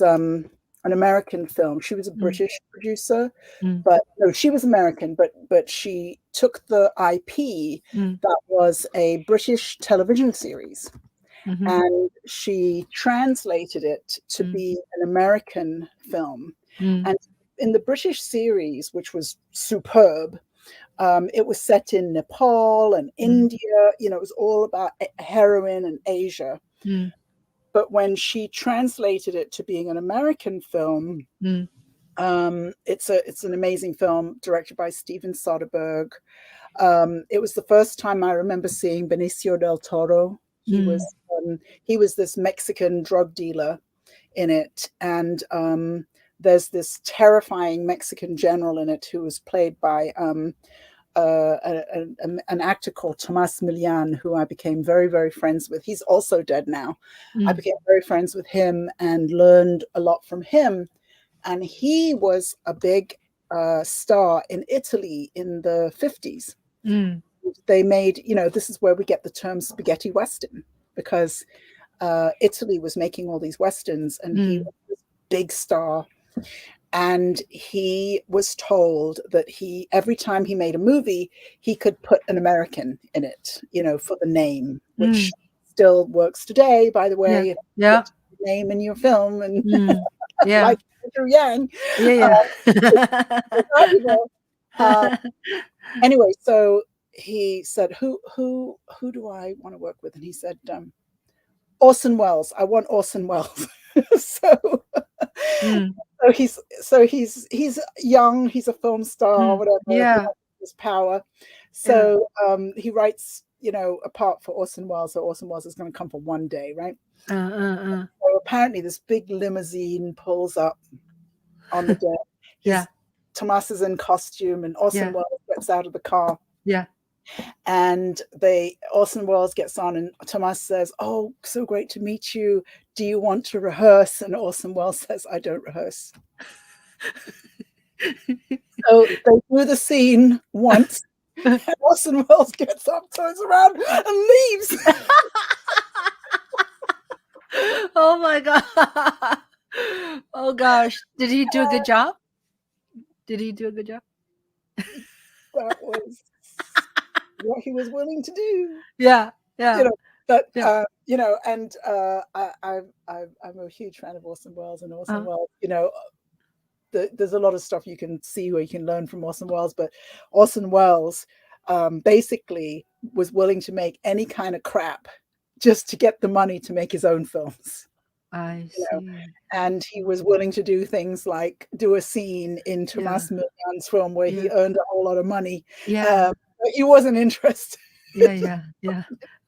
an American film. She was a British producer, but no, she was American, but she took the IP that was a British television series, and she translated it to be an American film. And in the British series, which was superb, it was set in Nepal and India. It was all about heroin and Asia. But when she translated it to being an American film, it's an amazing film directed by Steven Soderbergh. It was the first time I remember seeing Benicio del Toro. He was this Mexican drug dealer in it, and there's this terrifying Mexican general in it who was played by an actor called Tomas Milian, who I became very, very friends with. He's also dead now. I became very friends with him and learned a lot from him. And he was a big star in Italy in the 50s. They made, this is where we get the term spaghetti Western, because Italy was making all these Westerns, and he was this big star. And he was told that every time he made a movie, he could put an American in it, for the name, which still works today, by the way. Yeah. Name in your film, and Yeah. like Andrew Yang. Yeah. Anyway, so he said, "Who do I want to work with?" And he said, "Orson Welles. I want Orson Welles." So he's young, he's a film star, whatever. Yeah. His power. So he writes a part for Orson Welles. So Orson Welles is going to come for one day, right? Uh. So apparently this big limousine pulls up on the day. Yeah. Tomas is in costume, and Orson Yeah. Welles gets out of the car. Yeah. And Orson Welles gets on, and Tomas says, "Oh, so great to meet you. Do you want to rehearse?" And Orson Welles says, "I don't rehearse." So they do the scene once, and Orson Welles gets up, turns around, and leaves. Oh my god. Oh gosh. Did he do a good job? Did he do a good job? That was what he was willing to do. Yeah. Yeah. But Yeah. and I'm a huge fan of Orson Welles, and Orson Uh, Welles, there's a lot of stuff you can see where you can learn from Orson Welles, but Orson Welles basically was willing to make any kind of crap just to get the money to make his own films. I You know, see. and he was willing to do things like do a scene in Yeah. Tomas Milian's film where he Yeah. earned a whole lot of money. Yeah. But he wasn't interested. Yeah.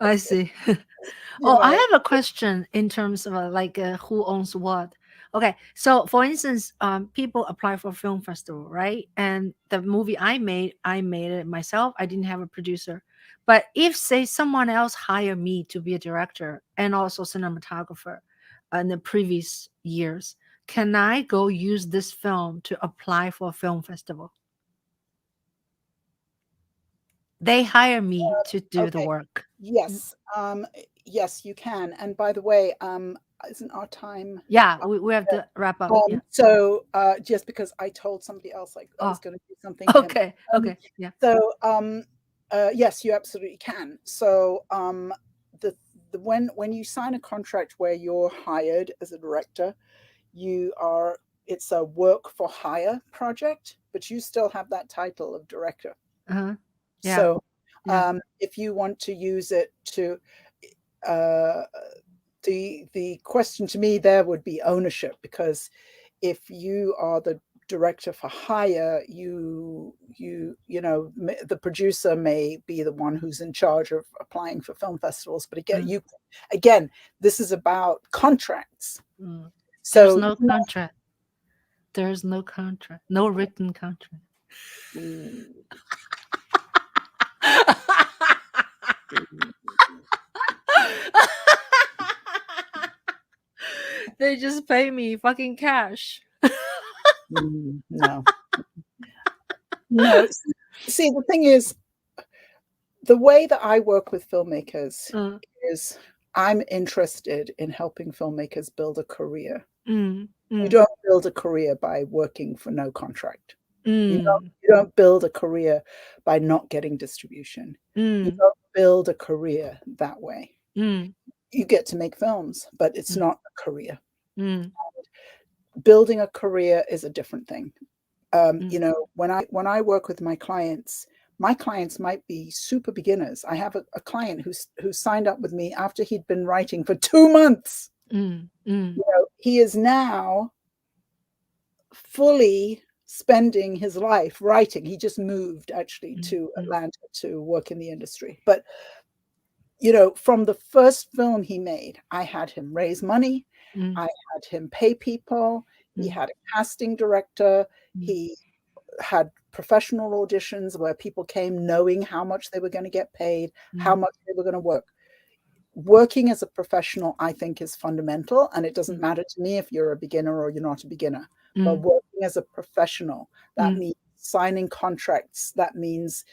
I see. You Oh, I know. have a question in terms of who owns what. Okay, so for instance, people apply for film festival, right? And the movie I made it myself. I didn't have a producer. But if say someone else hired me to be a director and also cinematographer in the previous years, can I go use this film to apply for a film festival? They hire me to do the Okay. work. Yes. Yes, you can. And by the way, isn't our time? Yeah, we have to wrap up. Yeah. So just because I told somebody else like I was Oh, going to do something for him. okay. Okay. Yeah. So yes, you absolutely can. So the when you sign a contract where you're hired as a director, it's a work for hire project, but you still have that title of director. Uh-huh. Yeah. So Yeah. if you want to use it to uh, the question to me there would be ownership, because if you are the director for hire, the producer may be the one who's in charge of applying for film festivals. But again, this is about contracts. Mm. There's So no contract. There's no contract. No written contract. They just pay me fucking cash. No. No. See, the thing is, the way that I work with filmmakers is I'm interested in helping filmmakers build a career. You don't build a career by working for no contract. You don't build a career by not getting distribution. You don't build a career that way. You get to make films, but it's not a career. Building a career is a different thing. When I work with my clients might be super beginners. I have a client who signed up with me after he'd been writing for 2 months. He is now fully spending his life writing. He just moved actually to Atlanta to work in the industry. But from the first film he made, I had him raise money. I had him pay people. He had a casting director. He had professional auditions where people came knowing how much they were going to get paid, how much they were going to work. Working as a professional, I think, is fundamental. And it doesn't matter to me if you're a beginner or you're not a beginner. But working as a professional, that means signing contracts. That means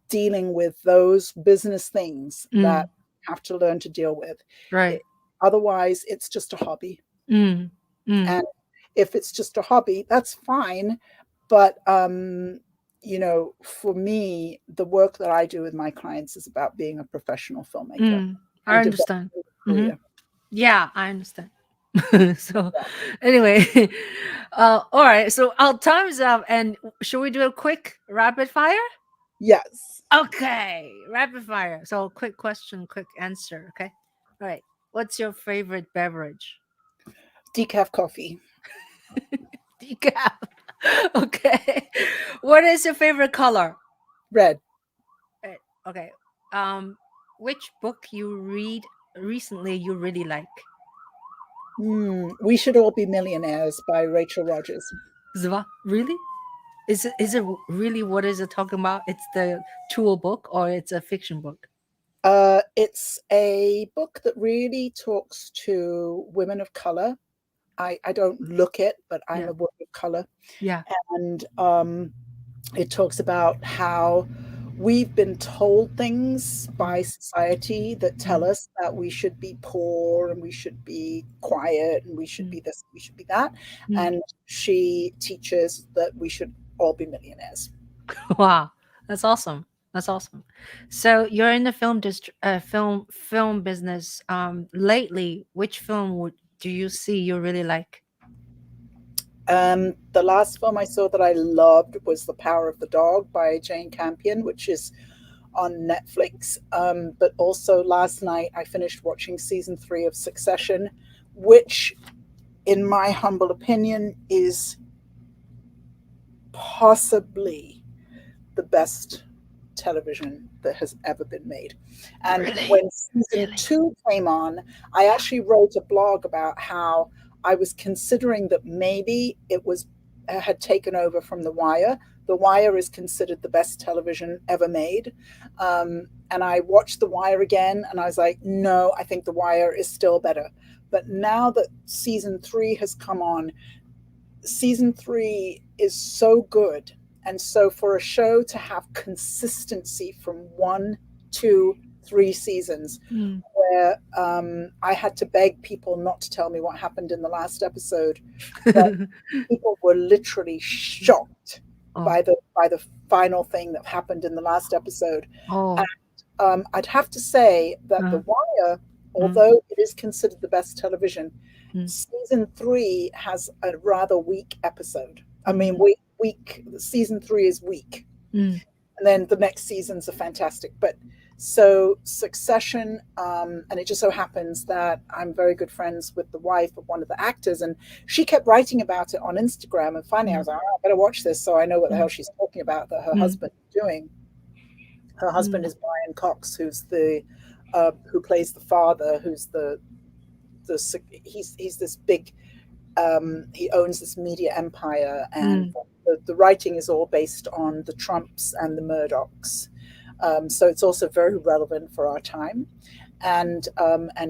dealing with those business things that you have to learn to deal with. Right. Otherwise, it's just a hobby. And if it's just a hobby, that's fine. But, for me, the work that I do with my clients is about being a professional filmmaker. I understand. Yeah, I understand. So anyway, all right. So our time's up. And should we do a quick rapid fire? Yes. Okay. Rapid fire. So quick question, quick answer. Okay. All right. What's your favorite beverage? Decaf coffee. Decaf. Okay. What is your favorite color? Red. Okay. which book you read recently you really like? We Should All Be Millionaires by Rachel Rogers. Zva, really? Is it really, what is it talking about? It's the tool book or it's a fiction book? It's a book that really talks to women of color. I don't look it, but I'm Yeah. a woman of color. Yeah. And it talks about how we've been told things by society that tell Mm, us that we should be poor and we should be quiet and we should mm, be this, we should be that. mm. And she teaches that we should all be millionaires. Wow, that's awesome. That's awesome. So you're in the film business. Lately, which film do you see you really like? The last film I saw that I loved was The Power of the Dog by Jane Campion, which is on Netflix. But also last night I finished watching season 3 of Succession, which, in my humble opinion, is possibly the best television that has ever been made. And Really, when season really. 2 came on, I actually wrote a blog about how I was considering that maybe it was had taken over from The Wire. The Wire is considered the best television ever made. And I watched The Wire again and I was like, no, I think The Wire is still better. But now that season 3 has come on, season 3 is so good. And so for a show to have consistency from 1, 2, 3 seasons, Mm. where I had to beg people not to tell me what happened in the last episode, but people were literally shocked Oh, by the final thing that happened in the last episode. And oh. I'd have to say that The Uh, Wire, mm, although it is considered the best television, mm, season 3 has a rather weak episode. I mean, mm, weak. Season 3 is weak, mm, and then the next seasons are fantastic. But so Succession, and it just so happens that I'm very good friends with the wife of one of the actors, and she kept writing about it on Instagram. And finally, I mm, was like, oh, I better watch this so I know what the hell mm, she's talking about. That her mm, husband is doing. Her husband mm, is Brian Cox, who's the who plays the father, who's the he's this big he owns this media empire, and mm. the writing is all based on the Trumps and the Murdochs. So it's also very relevant for our time. And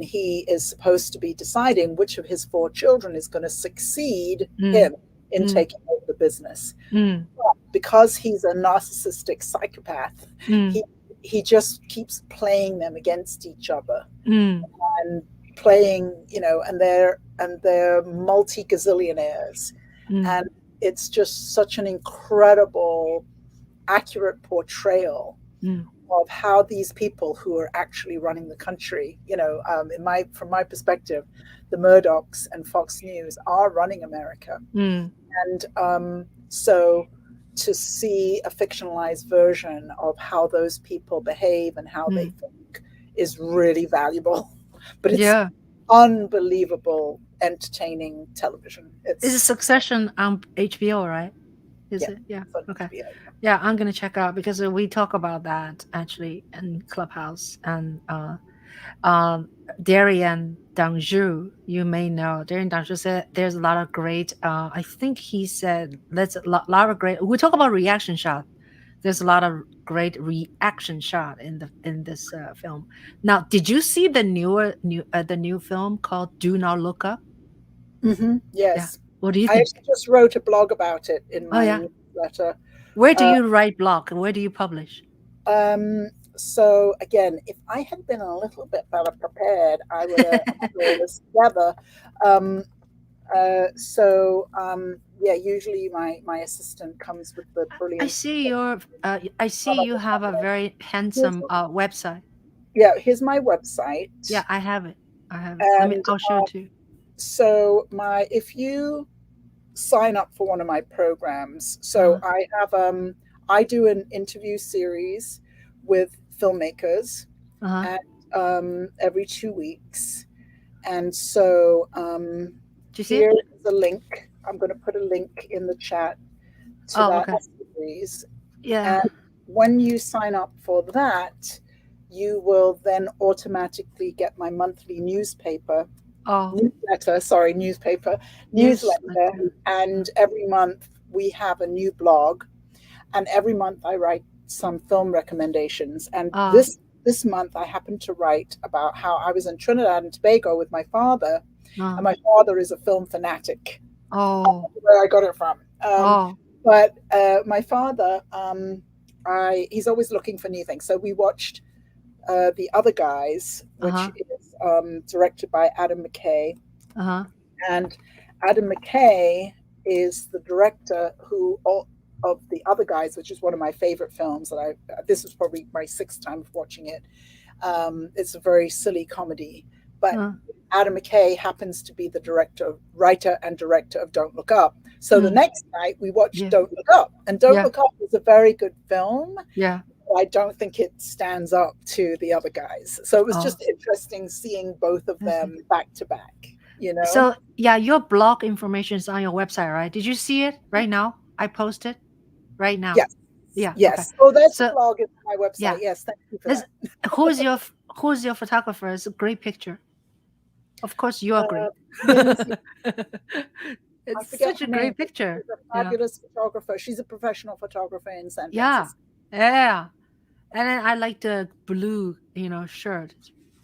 he is supposed to be deciding which of his 4 children is going to succeed Mm, him in mm, taking over the business. mm, Because he's a narcissistic psychopath, mm, he he just keeps playing them against each other mm, and playing, and they're multi gazillionaires, mm, and it's just such an incredible, accurate portrayal mm. of how these people who are actually running the country, from my perspective, the Murdochs and Fox News are running America, Mm. and so to see a fictionalized version of how those people behave and how they Mm. think is really valuable. But it's Yeah. unbelievable, entertaining television. Is it It's Succession on HBO, right? Is yeah, it? Yeah. it's on Okay. HBO. Yeah, I'm gonna check out because we talk about that actually in Clubhouse, and Darian Danjou, you may know. Darian Danjou said there's a lot of great. I think he said let's a lot of great. We talk about reaction shot. There's a lot of great reaction shot in this film. Now, did you see the new film called Do Not Look Up? Yeah. Yes, What do you I think? actually just wrote a blog about it in Oh my yeah. newsletter. Where do Uh, you write blog? Where do you publish? so again, if I had been a little bit better prepared, I would have put all this together. Um, yeah, usually my assistant comes with the brilliant. I see you have a very Here's, handsome website. yeah, here's my website, Yeah, I have it. I have it. and I'll show it to you. so my if you sign up for one of my programs, so Uh-huh. I do an interview series with filmmakers, Uh-huh. and every 2 weeks, and so Do you see here it? is a link. I'm going to put a link in the chat to Oh, that okay. series, Yeah. and when you sign up for that, you will then automatically get my monthly Oh, newsletter, newsletter. and every month we have a new blog, and every month I write some film recommendations. And Uh, this month I happened to write about how I was in Trinidad and Tobago with my father, uh, and my father is a film fanatic. oh, Where I got it from. oh, But my father, he's always looking for new things. So we watched The Other Guys, which uh-huh, is directed by Adam McKay. uh-huh, And Adam McKay is the director of The Other Guys, which is one of my favorite films. That this was probably my sixth time of watching it. It's a very silly comedy, but uh, Adam McKay happens to be the writer and director of Don't Look Up. So the mm, next night we watched yeah, Don't Look Up, and Don't yeah, Look Up is a very good film. yeah. I don't think it stands up to The Other Guys. So it was Oh, just interesting seeing both of I see. them back to back, you know? So, yeah, your blog information is on your website, right? Did you see it right now? I posted right now. Yes. Yeah, okay. Yes. Oh, there's the So, blog is my website. yeah, Yes, thank you for this that. who's your photographer? It's a great picture. Of course, you are great. Lindsay, I It's forget such a her name, great but picture. she's a Yeah. fabulous photographer. She's a professional photographer in San Yeah. Francisco. Yeah. And then I like the blue, shirt.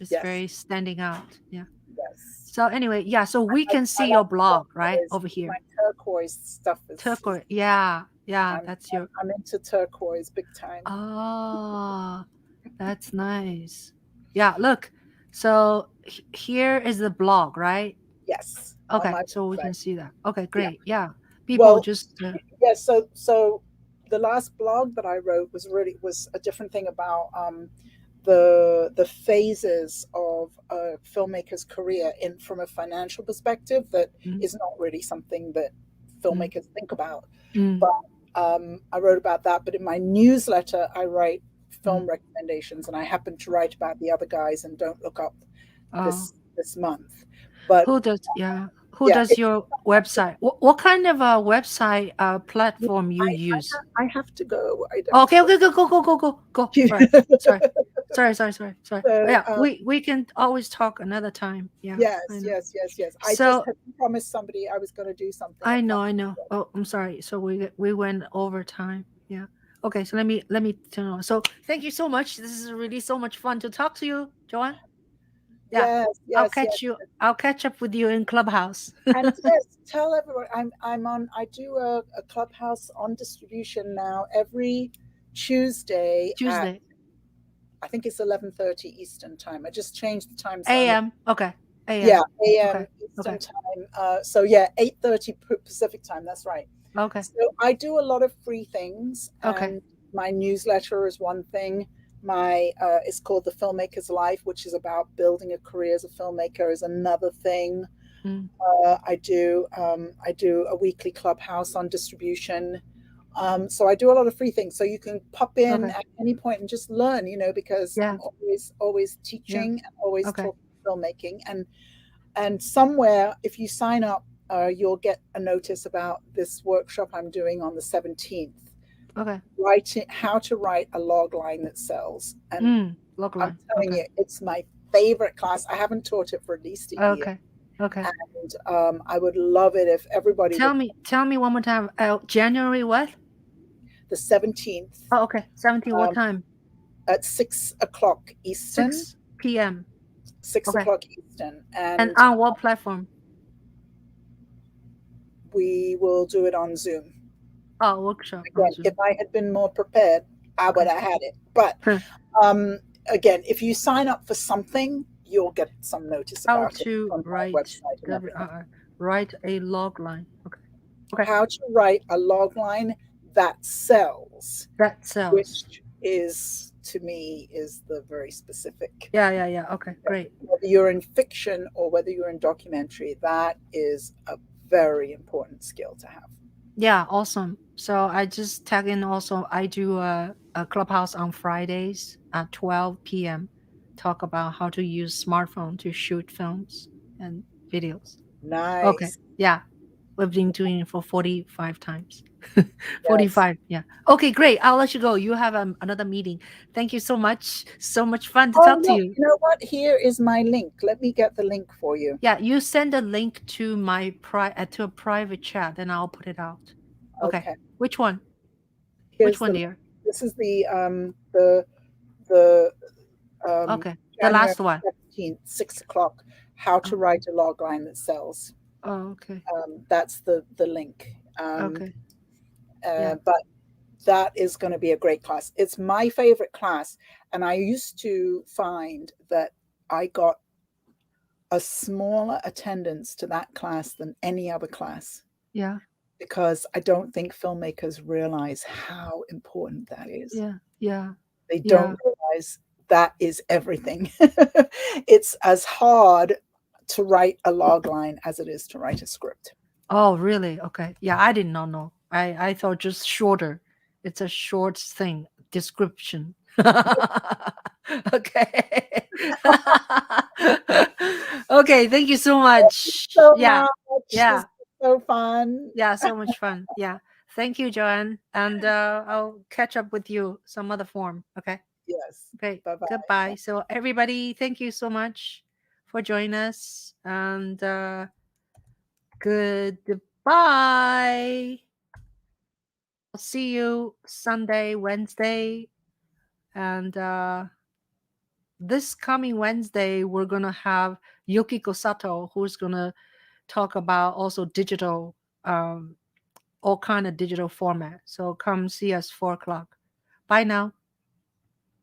It's Yes. very standing out. Yeah. Yes. So anyway, yeah, so we can I see your like blog, right? turquoise. Over My here. turquoise stuff is Turquoise. Yeah. Yeah, I'm, that's your I'm into turquoise big time. ah, that's nice. Yeah, look. So here is the blog, right? Yes, on Okay, my so we can website. see that. Okay, Yeah. great. Yeah. People Well, just yeah. So the last blog that I wrote was a different thing about the phases of a filmmaker's career in from a financial perspective that mm, is not really something that mm, filmmakers think about. mm, But I wrote about that. But in my newsletter, I write mm. film recommendations, and I happen to write about The Other Guys and Don't Look Up Oh. this month. But Who yeah, does your website? What kind of a website platform you use? I have to go. I have to Okay, go. okay, go. Sorry, sorry, sorry. So Yeah, we can always talk another time. Yeah, I yes, know. yes. I just So had promised somebody I was going to do something I at know, 5. I know. Oh, I'm sorry. So we went over time. Yeah. Okay, so let me turn on. So thank you so much. This is really so much fun to talk to you, Joanne. Yeah, Yes. I'll catch up with you in Clubhouse. And yes, tell everyone I'm on. I do a clubhouse on distribution now every Tuesday at Tuesday, I think it's 11:30 Eastern time. I just changed the time so a.m. Okay, yeah, a.m. Okay, a.m. okay, Eastern time. So yeah, 8:30 Pacific time. That's right. okay, So I do a lot of free things, okay. and my newsletter is one thing. My it's called The Filmmaker's Life, which is about building a career as a filmmaker, is another thing. Mm, I do a weekly clubhouse on distribution. So I do a lot of free things. So you can pop in okay. at any point and just learn, because Yeah, I'm always yeah. teaching and always Okay, talking filmmaking. And somewhere, if you sign up, you'll get a notice about this workshop I'm doing on the 17th. okay. Writing how to write a log line that sells. And Log I'm line. telling Okay, you, it's my favorite class. I haven't taught it for at least a year. okay, okay. And I would love it if everybody would. Tell me one more time. January what? The 17th Oh, okay. 17. What um, time? at 6 o'clock Eastern, 6 p.m. six Okay. o'clock Eastern, And and on what platform? we will do it on Zoom. Oh, workshop on Again, if Zoom. I had been more prepared, I would Okay. have had it. But Huh. um, again, if you sign up for something, you'll get some notice How about it to on my write website and everything. write a log line. Okay. Okay. How to write a log line that sells, That sells. which is to me is the very specific. Yeah. Okay. Great. Whether you're in fiction or whether you're in documentary, that is a very important skill to have. Yeah. Awesome. So I just tag in also. I do a clubhouse on Fridays at 12 p.m. Talk about how to use smartphone to shoot films and videos. Okay. Nice. Yeah. We've been doing it for 45 times. Yes. 45. Yeah. Okay, great. I'll let you go. You have another meeting. Thank you so much. So much fun to Oh, talk to look, you. you know what? Here is my link. Let me get the link for you. Yeah, you send a link to to a private chat, and I'll put it out. Okay. Okay. Which one? Which Here's one, the dear? this is the Okay. The January last one. 17th, 6 o'clock, how to Oh, write a log line that sells. oh okay. That's the link. Okay. Yeah. But that is going to be a great class. It's my favorite class. And I used to find that I got a smaller attendance to that class than any other class Yeah. because I don't think filmmakers realize how important that is. Yeah. Yeah. They Yeah. don't realize that is everything. It's as hard to write a log line as it is to write a script. Oh, really? Okay. Yeah, I did not know. I thought just shorter. It's a short thing description. Okay. Okay, thank you so much. So Yeah. much. This Yeah. is so fun. Yeah, so much fun. Yeah. Thank you, Joanne. And I'll catch up with you some other form. Okay. Yes. Okay. Bye bye. Goodbye. So everybody, thank you so much for joining us. And goodbye. I'll see you Sunday, Wednesday, and this coming Wednesday we're gonna have Yukiko Sato, who's gonna talk about also digital, all kind of digital format. So come see us 4 o'clock. Bye now.